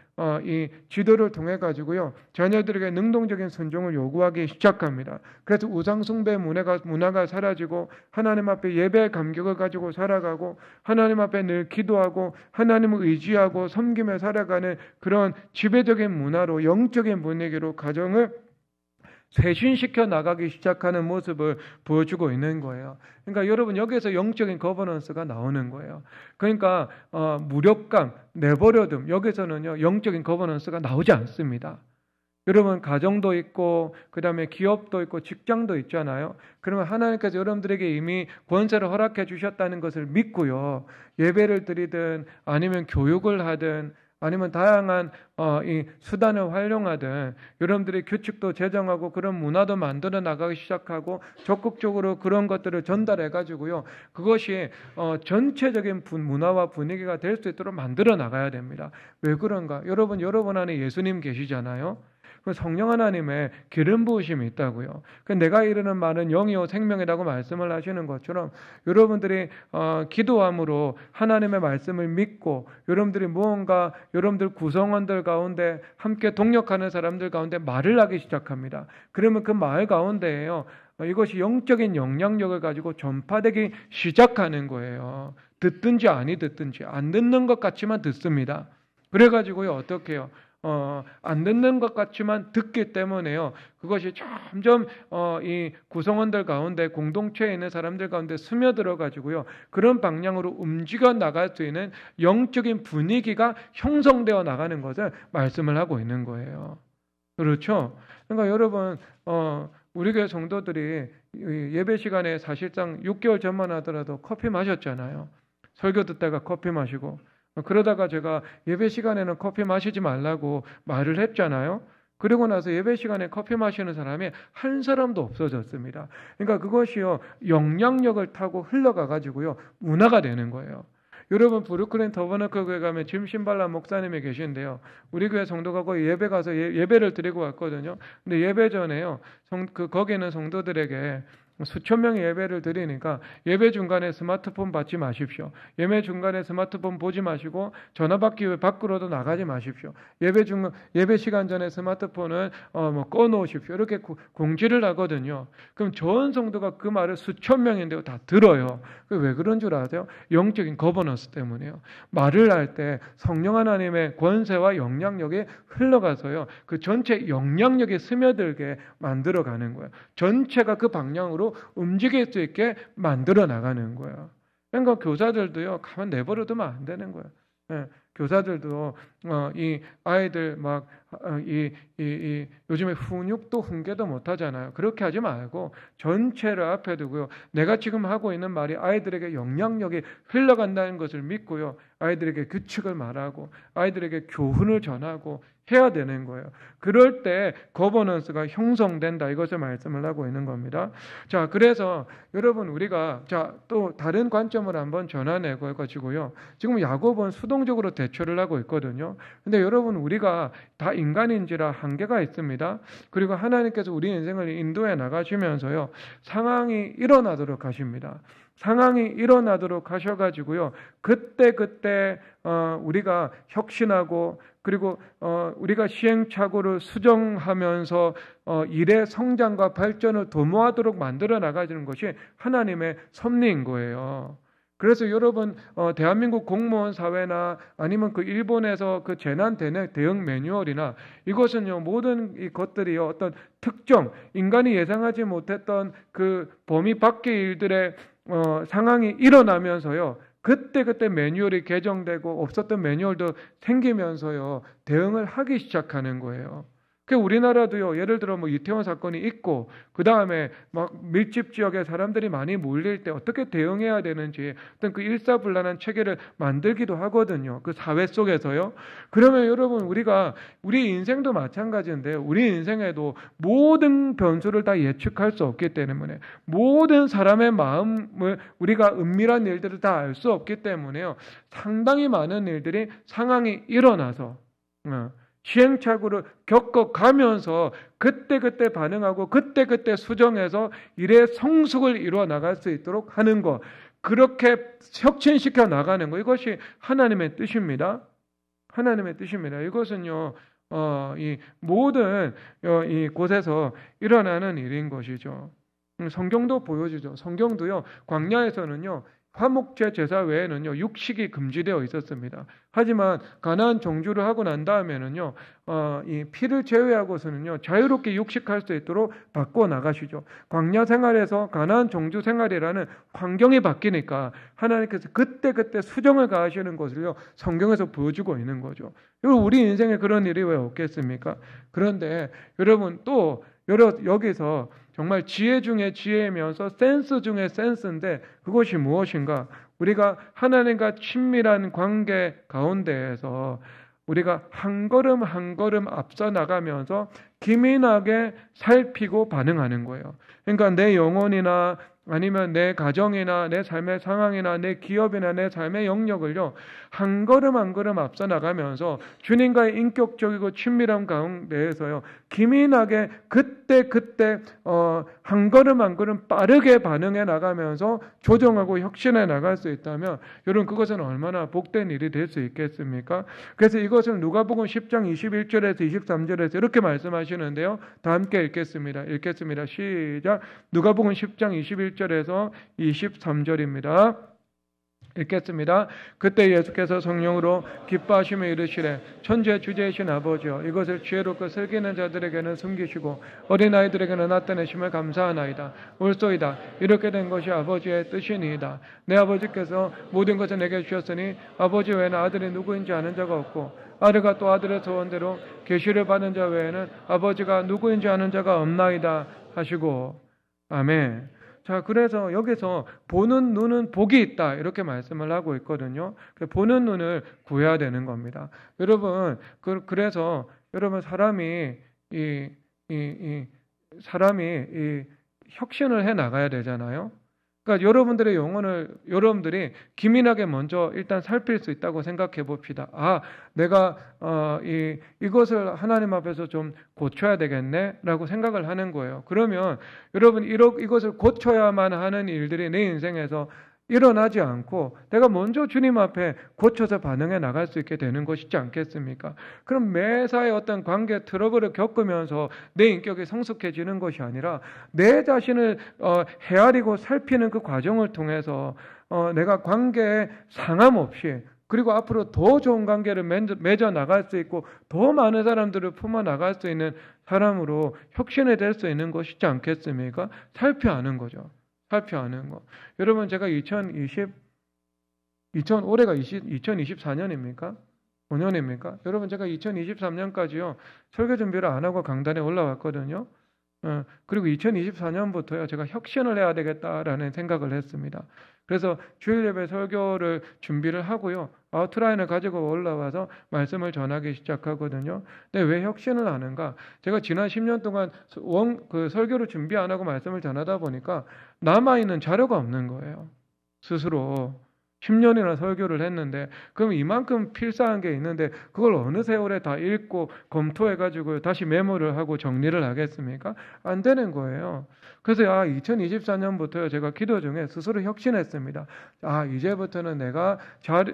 이 지도를 통해 가지고요. 자녀들에게 능동적인 순종을 요구하기 시작합니다. 그래서 우상 숭배 문화가 사라지고 하나님 앞에 예배의 감격을 가지고 살아가고 하나님 앞에 늘 기도하고 하나님을 의지하고 섬기며 살아가는 그런 지배적인 문화로 영적인 분위기로 가정을 쇄신시켜 나가기 시작하는 모습을 보여주고 있는 거예요. 그러니까 여러분 여기에서 영적인 거버넌스가 나오는 거예요. 그러니까 무력감, 내버려둠 여기서는요 영적인 거버넌스가 나오지 않습니다. 여러분 가정도 있고 그 다음에 기업도 있고 직장도 있잖아요. 그러면 하나님께서 여러분들에게 이미 권세를 허락해 주셨다는 것을 믿고요. 예배를 드리든 아니면 교육을 하든 아니면 다양한 이 수단을 활용하든 여러분들이 규칙도 제정하고 그런 문화도 만들어 나가기 시작하고 적극적으로 그런 것들을 전달해 가지고요. 그것이 전체적인 문화와 분위기가 될 수 있도록 만들어 나가야 됩니다. 왜 그런가? 여러분 안에 예수님 계시잖아요. 성령 하나님의 기름 부으심이 있다고요. 내가 이르는 말은 영이요 생명이라고 말씀을 하시는 것처럼 여러분들이 기도함으로 하나님의 말씀을 믿고 여러분들이 무언가 여러분들 구성원들 가운데 함께 동력하는 사람들 가운데 말을 하기 시작합니다. 그러면 그 말 가운데에요. 이것이 영적인 영향력을 가지고 전파되기 시작하는 거예요. 듣든지 아니 듣든지 안 듣는 것 같지만 듣습니다. 그래가지고요 어떻게 해요? 안 듣는 것 같지만 듣기 때문에요. 그것이 점점 이 구성원들 가운데 공동체에 있는 사람들 가운데 스며들어 가지고요. 그런 방향으로 움직여 나갈 수 있는 영적인 분위기가 형성되어 나가는 것을 말씀을 하고 있는 거예요. 그렇죠? 그러니까 여러분 우리 교회 성도들이 예배 시간에 사실상 6개월 전만 하더라도 커피 마셨잖아요. 설교 듣다가 커피 마시고 그러다가 제가 예배 시간에는 커피 마시지 말라고 말을 했잖아요. 그리고 나서 예배 시간에 커피 마시는 사람이 한 사람도 없어졌습니다. 그러니까 그것이요 영향력을 타고 흘러가 가지고요 문화가 되는 거예요. 여러분 브루클린 더버너클 교회 가면 짐 신발라 목사님이 계신데요. 우리 교회 성도가 거기 예배 가서 예배를 드리고 왔거든요. 근데 예배 전에요 거기는 성도들에게 수천 명의 예배를 드리니까 예배 중간에 스마트폰 받지 마십시오. 예배 중간에 스마트폰 보지 마시고 전화 받기 위해 밖으로도 나가지 마십시오. 예배 시간 전에 스마트폰을 꺼놓으십시오. 이렇게 공지를 하거든요. 그럼 전 성도가 그 말을 수천 명인데요 다 들어요. 왜 그런 줄 아세요? 영적인 거버넌스 때문이에요. 말을 할 때 성령 하나님의 권세와 영향력이 흘러가서요 그 전체 영향력이 스며들게 만들어가는 거예요. 전체가 그 방향으로 움직일 수 있게 만들어 나가는 거예요. 그러니까 교사들도요 가만 내버려두면 안 되는 거예요. 교사들도 이 아이들 막 요즘에 훈육도 훈계도 못 하잖아요. 그렇게 하지 말고 전체를 앞에 두고요. 내가 지금 하고 있는 말이 아이들에게 영향력이 흘러간다는 것을 믿고요. 아이들에게 규칙을 말하고 아이들에게 교훈을 전하고 해야 되는 거예요. 그럴 때 거버넌스가 형성된다. 이것을 말씀을 하고 있는 겁니다. 자, 그래서 여러분 우리가 또 다른 관점을 한번 전환해 가지고요. 지금 야곱은 수동적으로 대처를 하고 있거든요. 근데 여러분 우리가 다 인간인지라 한계가 있습니다. 그리고 하나님께서 우리 인생을 인도해 나가시면서요. 상황이 일어나도록 하십니다. 상황이 일어나도록 하셔가지고요. 그때 우리가 혁신하고 그리고 우리가 시행착오를 수정하면서 일의 성장과 발전을 도모하도록 만들어 나가는 것이 하나님의 섭리인 거예요. 그래서 여러분 대한민국 공무원 사회나 아니면 그 일본에서 그 재난 대응 매뉴얼이나 이것은요 모든 이 것들이요 어떤 특정 인간이 예상하지 못했던 그 범위 밖의 일들의 상황이 일어나면서요 그때 매뉴얼이 개정되고 없었던 매뉴얼도 생기면서요 대응을 하기 시작하는 거예요. 그 우리나라도요 예를 들어 뭐 이태원 사건이 있고 그 다음에 막 밀집 지역에 사람들이 많이 몰릴 때 어떻게 대응해야 되는지 어떤 그 일사불란한 체계를 만들기도 하거든요. 그 사회 속에서요. 그러면 여러분 우리가 우리 인생도 마찬가지인데요. 우리 인생에도 모든 변수를 다 예측할 수 없기 때문에 모든 사람의 마음을 우리가 은밀한 일들을 다 알 수 없기 때문에요. 상당히 많은 일들이 상황이 일어나서 시행착오를 겪어가면서 그때 반응하고 그때 수정해서 일의 성숙을 이루어 나갈 수 있도록 하는 것, 그렇게 혁신시켜 나가는 것, 이것이 하나님의 뜻입니다. 하나님의 뜻입니다. 이것은요 이 모든 이 곳에서 일어나는 일인 것이죠. 성경도 보여주죠. 성경도요 광야에서는요 화목제 제사 외에는요 육식이 금지되어 있었습니다. 하지만 가나안 정주를 하고 난 다음에는요 이 피를 제외하고서는요 자유롭게 육식할 수 있도록 바꿔 나가시죠. 광야 생활에서 가나안 정주 생활이라는 환경이 바뀌니까 하나님께서 그때 수정을 가하시는 것을요 성경에서 보여주고 있는 거죠. 우리 인생에 그런 일이 왜 없겠습니까? 그런데 여러분 또 여기서 정말 지혜 중에 지혜이면서 센스 중에 센스인데 그것이 무엇인가? 우리가 하나님과 친밀한 관계 가운데에서 우리가 한 걸음 한 걸음 앞서 나가면서 기민하게 살피고 반응하는 거예요. 그러니까 내 영혼이나 아니면 내 가정이나 내 삶의 상황이나 내 기업이나 내 삶의 영역을요 한 걸음 한 걸음 앞서 나가면서 주님과의 인격적이고 친밀한 가운데에서요 기민하게 그때 한 걸음 한 걸음 빠르게 반응해 나가면서 조정하고 혁신해 나갈 수 있다면 여러분 그것은 얼마나 복된 일이 될 수 있겠습니까? 그래서 이것을 누가복음 10장 21절에서 23절에서 이렇게 말씀하시는데요. 다 함께 읽겠습니다. 시작. 누가복음 10장 21절에서 23절입니다. 읽겠습니다. 그때 예수께서 성령으로 기뻐하시며 이르시되 천지의 주제이신 아버지여 이것을 지혜롭고 슬기는 자들에게는 숨기시고 어린아이들에게는 나타내심을 감사하나이다. 옳소이다. 이렇게 된 것이 아버지의 뜻이니이다. 내 아버지께서 모든 것을 내게 주셨으니 아버지 외에는 아들이 누구인지 아는 자가 없고 아들과 또 아들의 소원대로 계시를 받은 자 외에는 아버지가 누구인지 아는 자가 없나이다 하시고 아멘. 자, 그래서 여기서 보는 눈은 복이 있다 이렇게 말씀을 하고 있거든요. 보는 눈을 구해야 되는 겁니다. 여러분, 그래서 여러분 사람이 혁신을 해 나가야 되잖아요. 그러니까 여러분들의 영혼을 여러분들이 기민하게 먼저 일단 살필 수 있다고 생각해 봅시다. 아, 내가 이것을 하나님 앞에서 좀 고쳐야 되겠네라고 생각을 하는 거예요. 그러면 여러분 이것을 고쳐야만 하는 일들이 내 인생에서 일어나지 않고 내가 먼저 주님 앞에 고쳐서 반응해 나갈 수 있게 되는 것이지 않겠습니까? 그럼 매사에 어떤 관계 트러블을 겪으면서 내 인격이 성숙해지는 것이 아니라 내 자신을 헤아리고 살피는 그 과정을 통해서 내가 관계에 상함 없이 그리고 앞으로 더 좋은 관계를 맺어 나갈 수 있고 더 많은 사람들을 품어 나갈 수 있는 사람으로 혁신이 될 수 있는 것이지 않겠습니까? 살펴하는 거죠. 살펴하는 거. 여러분 제가 올해가 2024년입니까? 5년입니까? 여러분 제가 2023년까지요 설교 준비를 안 하고 강단에 올라왔거든요. 그리고 2024년부터요 제가 혁신을 해야 되겠다라는 생각을 했습니다. 그래서 주일 예배 설교를 준비를 하고요 아웃라인을 가지고 올라와서 말씀을 전하기 시작하거든요. 근데 왜 혁신을 하는가? 제가 지난 10년 동안 설교를 준비 안 하고 말씀을 전하다 보니까 남아있는 자료가 없는 거예요. 스스로 10년이나 설교를 했는데 그럼 이만큼 필사한 게 있는데 그걸 어느 세월에 다 읽고 검토해가지고 다시 메모를 하고 정리를 하겠습니까? 안 되는 거예요. 그래서 2024년부터요 제가 기도 중에 스스로 혁신했습니다. 이제부터는 내가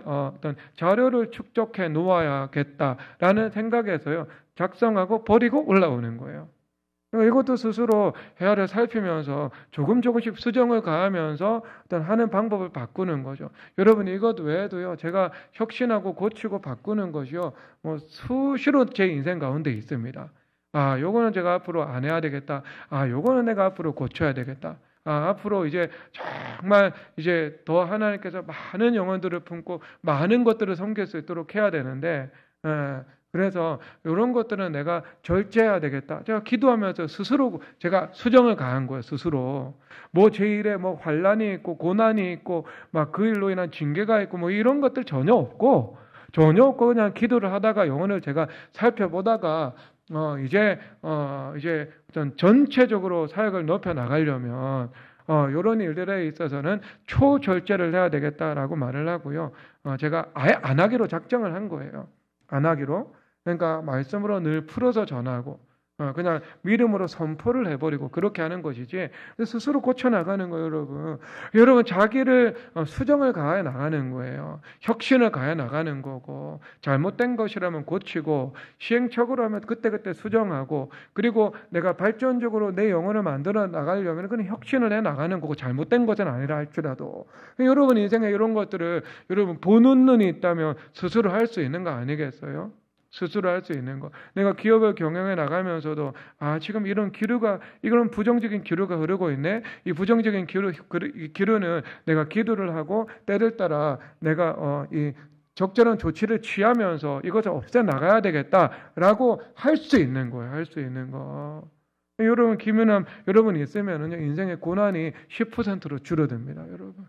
어떤 자료를 축적해 놓아야겠다라는 생각에서요 작성하고 버리고 올라오는 거예요. 이것도 스스로 헤아려 살피면서 조금씩 수정을 가하면서 어떤 하는 방법을 바꾸는 거죠. 여러분 이것 외에도요, 제가 혁신하고 고치고 바꾸는 것이요, 뭐 수시로 제 인생 가운데 있습니다. 아, 요거는 제가 앞으로 안 해야 되겠다. 아, 요거는 내가 앞으로 고쳐야 되겠다. 아, 앞으로 이제 정말 이제 더 하나님께서 많은 영혼들을 품고 많은 것들을 섬길 수 있도록 해야 되는데, 그래서 이런 것들은 내가 절제해야 되겠다. 제가 기도하면서 스스로 제가 수정을 가한 거예요. 스스로 뭐 제 일에 뭐 환란이 있고 고난이 있고 막 그 일로 인한 징계가 있고 뭐 이런 것들 전혀 없고 그냥 기도를 하다가 영혼을 제가 살펴보다가 이제 어떤 전체적으로 사역을 높여 나가려면 이런 일들에 있어서는 초절제를 해야 되겠다라고 말을 하고요. 제가 아예 안 하기로 작정을 한 거예요. 안 하기로. 그러니까 말씀으로 늘 풀어서 전하고 그냥 믿음으로 선포를 해버리고 그렇게 하는 것이지, 스스로 고쳐나가는 거예요. 여러분 자기를 수정을 가해 나가는 거예요. 혁신을 가해 나가는 거고, 잘못된 것이라면 고치고 시행착오로 하면 그때그때 수정하고, 그리고 내가 발전적으로 내 영혼을 만들어 나가려면 그건 혁신을 해 나가는 거고, 잘못된 것은 아니라 할지라도. 여러분 인생에 이런 것들을 여러분 보는 눈이 있다면 스스로 할 수 있는 거 아니겠어요? 스스로 할 수 있는 거. 내가 기업을 경영해 나가면서도 지금 이런 부정적인 기류가 흐르고 있네. 이 부정적인 기류는 내가 기도를 하고 때를 따라 내가 이 적절한 조치를 취하면서 이것을 없애 나가야 되겠다라고 할 수 있는 거예요. 할 수 있는 거. 여러분 기민함 여러분 있으면은요, 인생의 고난이 10%로 줄어듭니다, 여러분.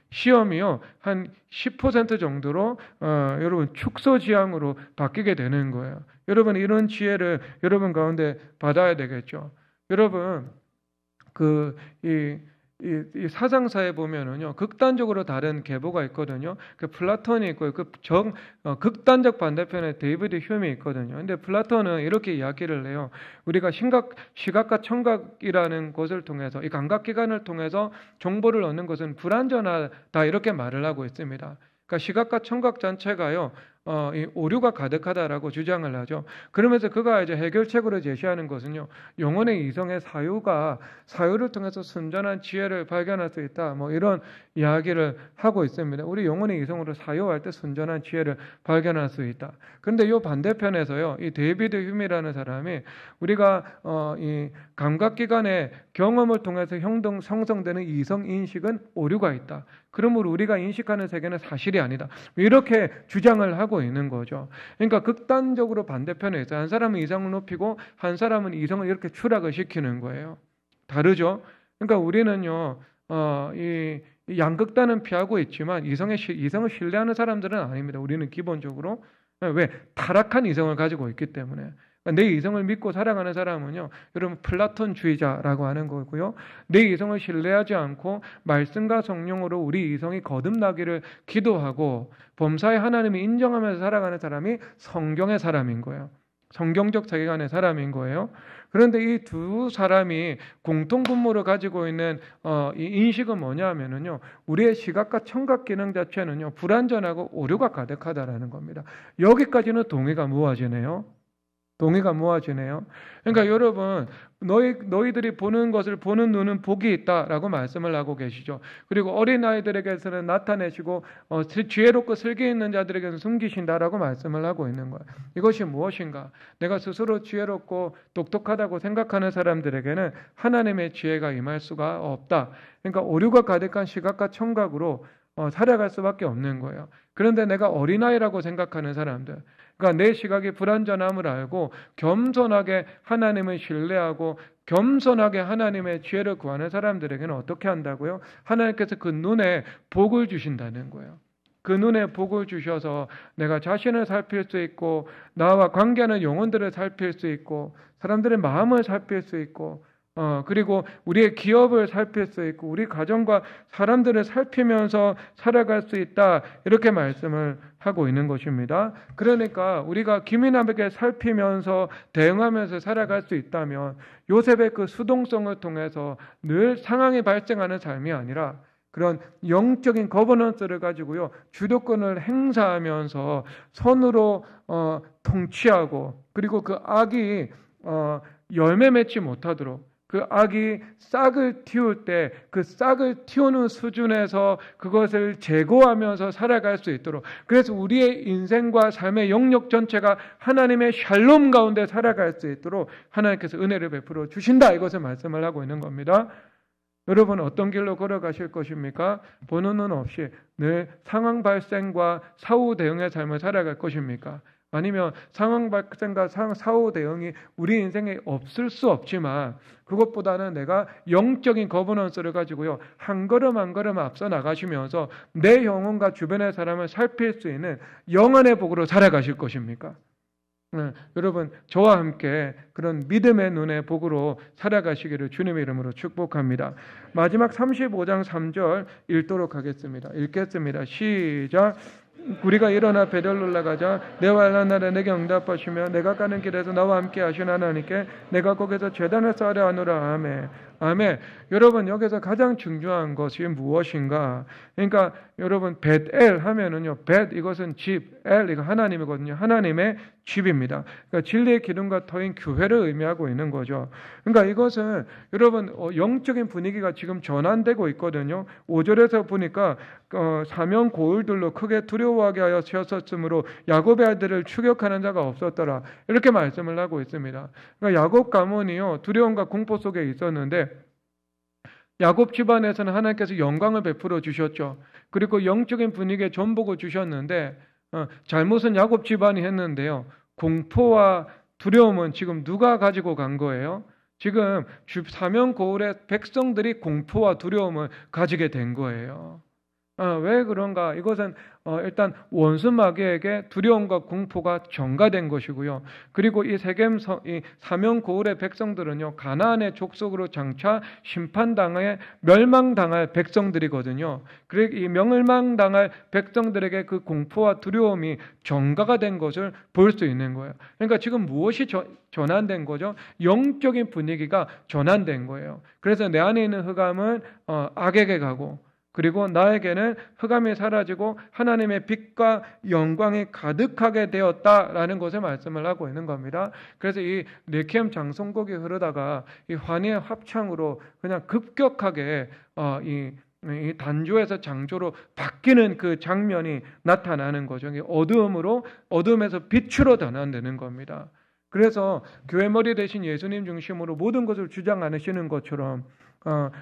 시험이요 한 10% 정도로 여러분 축소지향으로 바뀌게 되는 거예요. 여러분 이런 지혜를 여러분 가운데 받아야 되겠죠. 여러분 이 사상사에 보면은요, 극단적으로 다른 계보가 있거든요. 그 플라톤이 있고요. 극단적 반대편에 데이비드 휴메이 있거든요. 근데 플라톤은 이렇게 이야기를 해요. 우리가 시각과 청각이라는 것을 통해서, 이 감각기관을 통해서 정보를 얻는 것은 불완전하다, 이렇게 말을 하고 있습니다. 그러니까 시각과 청각 전체가요, 이 오류가 가득하다라고 주장을 하죠. 그러면서 그가 이제 해결책으로 제시하는 것은요, 영혼의 이성의 사유를 통해서 순전한 지혜를 발견할 수 있다, 뭐 이런 이야기를 하고 있습니다. 우리 영혼의 이성으로 사유할 때 순전한 지혜를 발견할 수 있다. 그런데 이 반대편에서요, 이 데이비드 휴미라는 사람이 우리가 이 감각기관의 경험을 통해서 형성되는 이성 인식은 오류가 있다. 그러므로 우리가 인식하는 세계는 사실이 아니다, 이렇게 주장을 하고 있는 거죠. 그러니까 극단적으로 반대편에 있어요. 한 사람은 이성을 높이고 한 사람은 이성을 이렇게 추락을 시키는 거예요. 다르죠. 그러니까 우리는요, 이 양극단은 피하고 있지만 이성을 신뢰하는 사람들은 아닙니다. 우리는 기본적으로 왜 타락한 이성을 가지고 있기 때문에. 내 이성을 믿고 살아가는 사람은요, 여러분 플라톤주의자라고 하는 거고요. 내 이성을 신뢰하지 않고 말씀과 성령으로 우리 이성이 거듭나기를 기도하고 범사에 하나님이 인정하면서 살아가는 사람이 성경의 사람인 거예요. 성경적 세계관의 사람인 거예요. 그런데 이 두 사람이 공통분모를 가지고 있는 이 인식은 뭐냐면은요, 우리의 시각과 청각 기능 자체는요, 불완전하고 오류가 가득하다라는 겁니다. 여기까지는 동의가 모아지네요. 그러니까 여러분, 너희들이 보는 것을 보는 눈은 복이 있다라고 말씀을 하고 계시죠. 그리고 어린아이들에게서는 나타내시고 지혜롭고 슬기 있는 자들에게는 숨기신다라고 말씀을 하고 있는 거예요. 이것이 무엇인가? 내가 스스로 지혜롭고 똑똑하다고 생각하는 사람들에게는 하나님의 지혜가 임할 수가 없다. 그러니까 오류가 가득한 시각과 청각으로 살아갈 수밖에 없는 거예요. 그런데 내가 어린아이라고 생각하는 사람들, 그러니까 내 시각이 불완전함을 알고 겸손하게 하나님을 신뢰하고 겸손하게 하나님의 지혜를 구하는 사람들에게는 어떻게 한다고요? 하나님께서 그 눈에 복을 주신다는 거예요. 그 눈에 복을 주셔서 내가 자신을 살필 수 있고 나와 관계하는 영혼들을 살필 수 있고 사람들의 마음을 살필 수 있고 그리고 우리의 기업을 살필 수 있고 우리 가정과 사람들을 살피면서 살아갈 수 있다, 이렇게 말씀을 하고 있는 것입니다. 그러니까 우리가 기민함에게 살피면서 대응하면서 살아갈 수 있다면 요셉의 그 수동성을 통해서 늘 상황이 발생하는 삶이 아니라 그런 영적인 거버넌스를 가지고요, 주도권을 행사하면서 선으로 통치하고, 그리고 그 악이 열매 맺지 못하도록, 그 악이 싹을 틔울 때 그 싹을 틔우는 수준에서 그것을 제거하면서 살아갈 수 있도록, 그래서 우리의 인생과 삶의 영역 전체가 하나님의 샬롬 가운데 살아갈 수 있도록 하나님께서 은혜를 베풀어 주신다, 이것을 말씀을 하고 있는 겁니다. 여러분 어떤 길로 걸어가실 것입니까? 보는 눈 없이 늘 상황 발생과 사후 대응의 삶을 살아갈 것입니까? 아니면 상황 발생과 사후 대응이 우리 인생에 없을 수 없지만 그것보다는 내가 영적인 거버넌스를 가지고요, 한 걸음 한 걸음 앞서 나가시면서 내 영혼과 주변의 사람을 살필 수 있는 영안의 복으로 살아가실 것입니까? 여러분 저와 함께 그런 믿음의 눈의 복으로 살아가시기를 주님의 이름으로 축복합니다. 마지막 35장 3절 읽도록 하겠습니다. 읽겠습니다. 시작. 우리가 일어나 베델로 올라가자. 내 환난 날에 내게 응답하시며 내가 가는 길에서 나와 함께 하신 하나님께 내가 거기서 제단을 쌓으려 하노라. 아멘. 아멘. 여러분 여기서 가장 중요한 것이 무엇인가? 그러니까 여러분 벳엘 하면은요, 벳 이것은 집, 엘 이거 하나님이거든요. 하나님의 집입니다. 그러니까 진리의 기둥과 터인 교회를 의미하고 있는 거죠. 그러니까 이것은 여러분 영적인 분위기가 지금 전환되고 있거든요. 5절에서 보니까 사명 고울들로 크게 두려워하게 하였었으므로 야곱의 아들을 추격하는 자가 없었더라, 이렇게 말씀을 하고 있습니다. 그러니까 야곱 가문이요 두려움과 공포 속에 있었는데 야곱 집안에서는 하나님께서 영광을 베풀어 주셨죠. 그리고 영적인 분위기에 전복을 주셨는데 잘못은 야곱 집안이 했는데요, 공포와 두려움은 지금 누가 가지고 간 거예요? 지금 사명 고울의 백성들이 공포와 두려움을 가지게 된 거예요. 왜 그런가? 이것은 일단 원수 마귀에게 두려움과 공포가 전가된 것이고요. 그리고 이 사명 고울의 백성들은요, 가나안의 족속으로 장차 심판당해 멸망당할 백성들이거든요. 그리고 이 멸망당할 백성들에게 그 공포와 두려움이 전가가 된 것을 볼 수 있는 거예요. 그러니까 지금 무엇이 전환된 거죠? 영적인 분위기가 전환된 거예요. 그래서 내 안에 있는 흑암은 악에게 가고, 그리고 나에게는 흑암이 사라지고 하나님의 빛과 영광이 가득하게 되었다라는 것을 말씀을 하고 있는 겁니다. 그래서 이 레퀴엠 장송곡이 흐르다가 이 환희의 합창으로 그냥 급격하게 이 단조에서 장조로 바뀌는 그 장면이 나타나는 거죠. 어둠에서 빛으로 전환되는 겁니다. 그래서 교회 머리 대신 예수님 중심으로 모든 것을 주장 않으시는 것처럼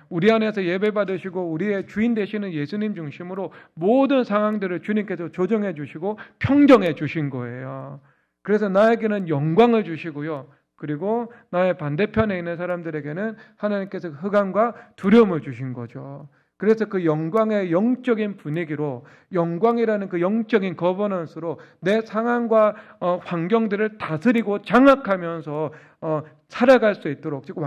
우리 안에서 예배 받으시고 우리의 주인 되시는 예수님 중심으로 모든 상황들을 주님께서 조정해 주시고 평정해 주신 거예요. 그래서 나에게는 영광을 주시고요, 그리고 나의 반대편에 있는 사람들에게는 하나님께서 흑암과 두려움을 주신 거죠. 그래서 그 영광의 영적인 분위기로, 영광이라는 그 영적인 거버넌스로 내 상황과 환경들을 다스리고 장악하면서 살아갈 수 있도록, 즉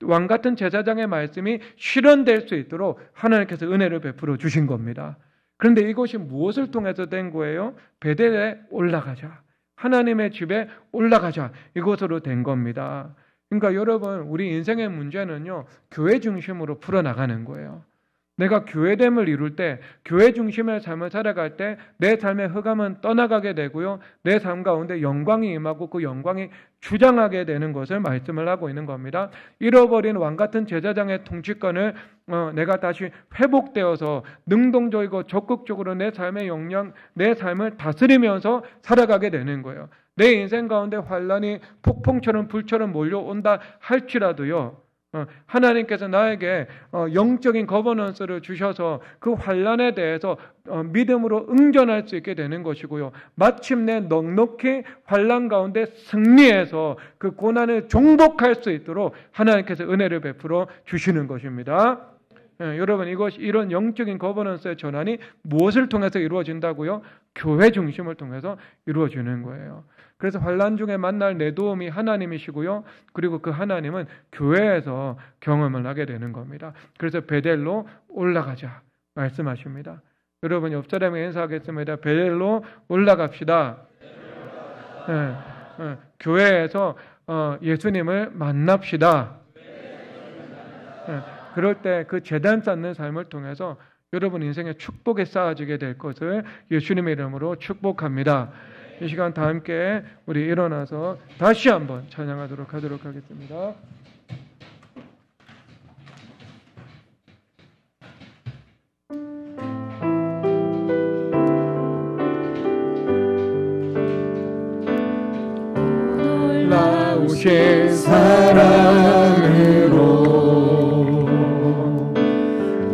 왕 같은 제사장의 말씀이 실현될 수 있도록 하나님께서 은혜를 베풀어 주신 겁니다. 그런데 이것이 무엇을 통해서 된 거예요? 베델에 올라가자, 하나님의 집에 올라가자, 이것으로 된 겁니다. 그러니까 여러분 우리 인생의 문제는요, 교회 중심으로 풀어나가는 거예요. 내가 교회됨을 이룰 때, 교회 중심의 삶을 살아갈 때 내 삶의 흑암은 떠나가게 되고요, 내 삶 가운데 영광이 임하고 그 영광이 주장하게 되는 것을 말씀을 하고 있는 겁니다. 잃어버린 왕같은 제사장의 통치권을 내가 다시 회복되어서 능동적이고 적극적으로 내 삶의 역량, 내 삶을 다스리면서 살아가게 되는 거예요. 내 인생 가운데 환란이 폭풍처럼 불처럼 몰려온다 할지라도요, 하나님께서 나에게 영적인 거버넌스를 주셔서 그 환란에 대해서 믿음으로 응전할 수 있게 되는 것이고요, 마침내 넉넉히 환란 가운데 승리해서 그 고난을 정복할 수 있도록 하나님께서 은혜를 베풀어 주시는 것입니다. 여러분 이런 영적인 거버넌스의 전환이 무엇을 통해서 이루어진다고요? 교회 중심을 통해서 이루어지는 거예요. 그래서 환난 중에 만날 내 도움이 하나님이시고요, 그리고 그 하나님은 교회에서 경험을 하게 되는 겁니다. 그래서 베델로 올라가자 말씀하십니다. 여러분 옆 사람에 인사하겠습니다. 베델로 올라갑시다. 교회에서 예수님을 만납시다. 그럴 때 그 제단 쌓는 삶을 통해서 여러분 인생의 축복이 쌓아지게 될 것을 예수님의 이름으로 축복합니다. 이 시간 다 함께 우리 일어나서 다시 한번 찬양하도록 하겠습니다. 오신 사랑으로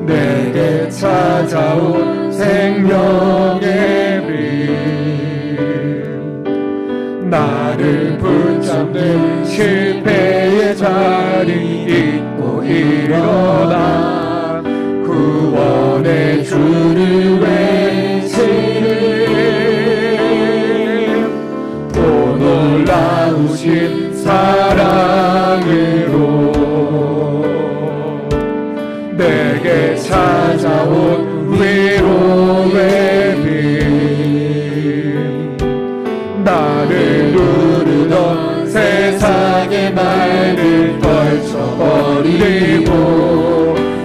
내게 찾아온 생명의 빛 나를 붙잡는 실패의 자리 잊고 일어나 구원의 주를 외치는 또 놀라우신 사랑으로 내게 찾아온 위로의 빛 나를 누르던 세상의 말을 떨쳐버리고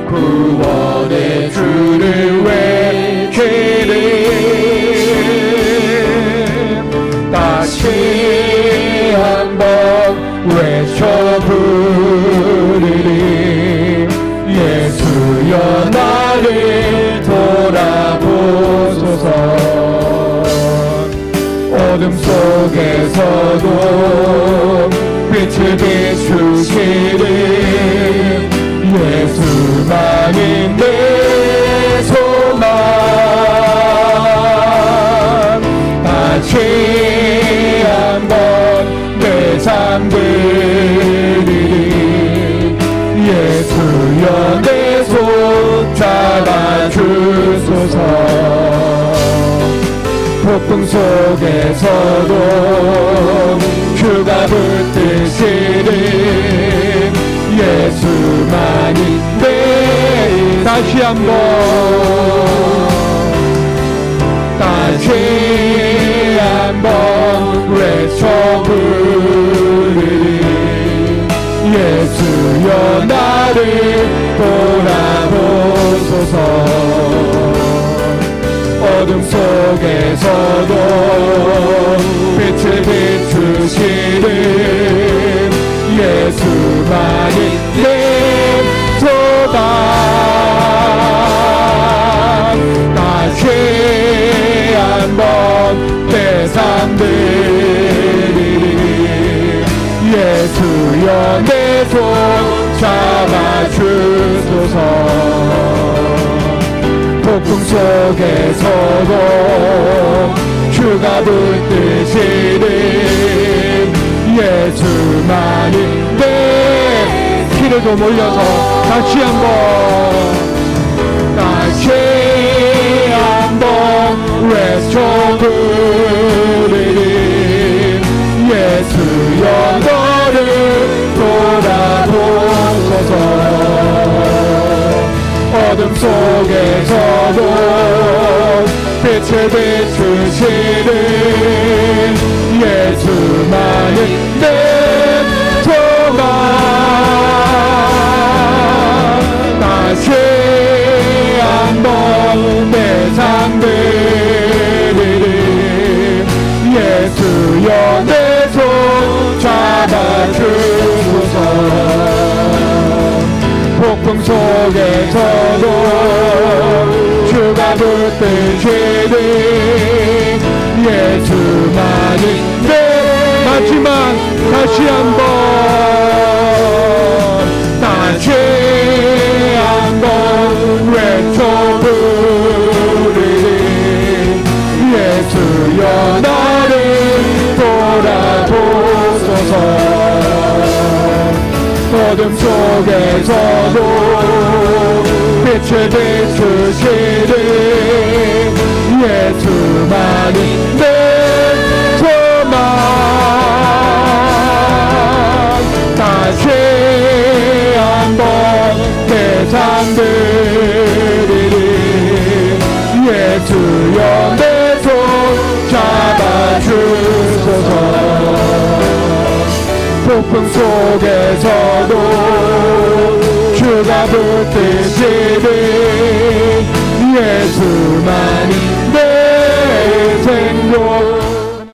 구원의 주를 외치는 다시 한번 외쳐 부르리 예수여 나를 돌아보소서 어둠 속에서도 빛을 비추시는 예수만이 내 소망 다시 한번 내 잠들이리 예수여 내 손 잡아주소서 폭풍 속에서도 주가 붙드시는 예수만이 내 다시 한번 외쳐 부르리 예수여 나를 돌아보소서 어둠 속에서도 빛을 비추시는 예수만이 내 소망 다시 한번 내 삶들이리 예수여 내 손 잡아주소서 폭풍 속에서도 주가 붙드시는 예수만이 내 피를 좀 올려서 다시 한번 외쳐 부르리 예수여 너를 돌아보소서 어둠 속에서도 빛을 비추시는 예수만이 내 소망 다시 한번 내 잠들이리 예수여 내 손 잡아주소서 폭풍 속에서도 주가 붙드시는 예수만이 내 마지막 다시 한번 외쳐 부르리 예수여 나를 돌아보소서 어둠 속에서도 빛을 비추시는 예수만이 내 소망 다시 한번 내 잠들이리 예수여 내 손 잡아주소서 폭풍 속에서도 주가 붙드시는 예수만이 내 생존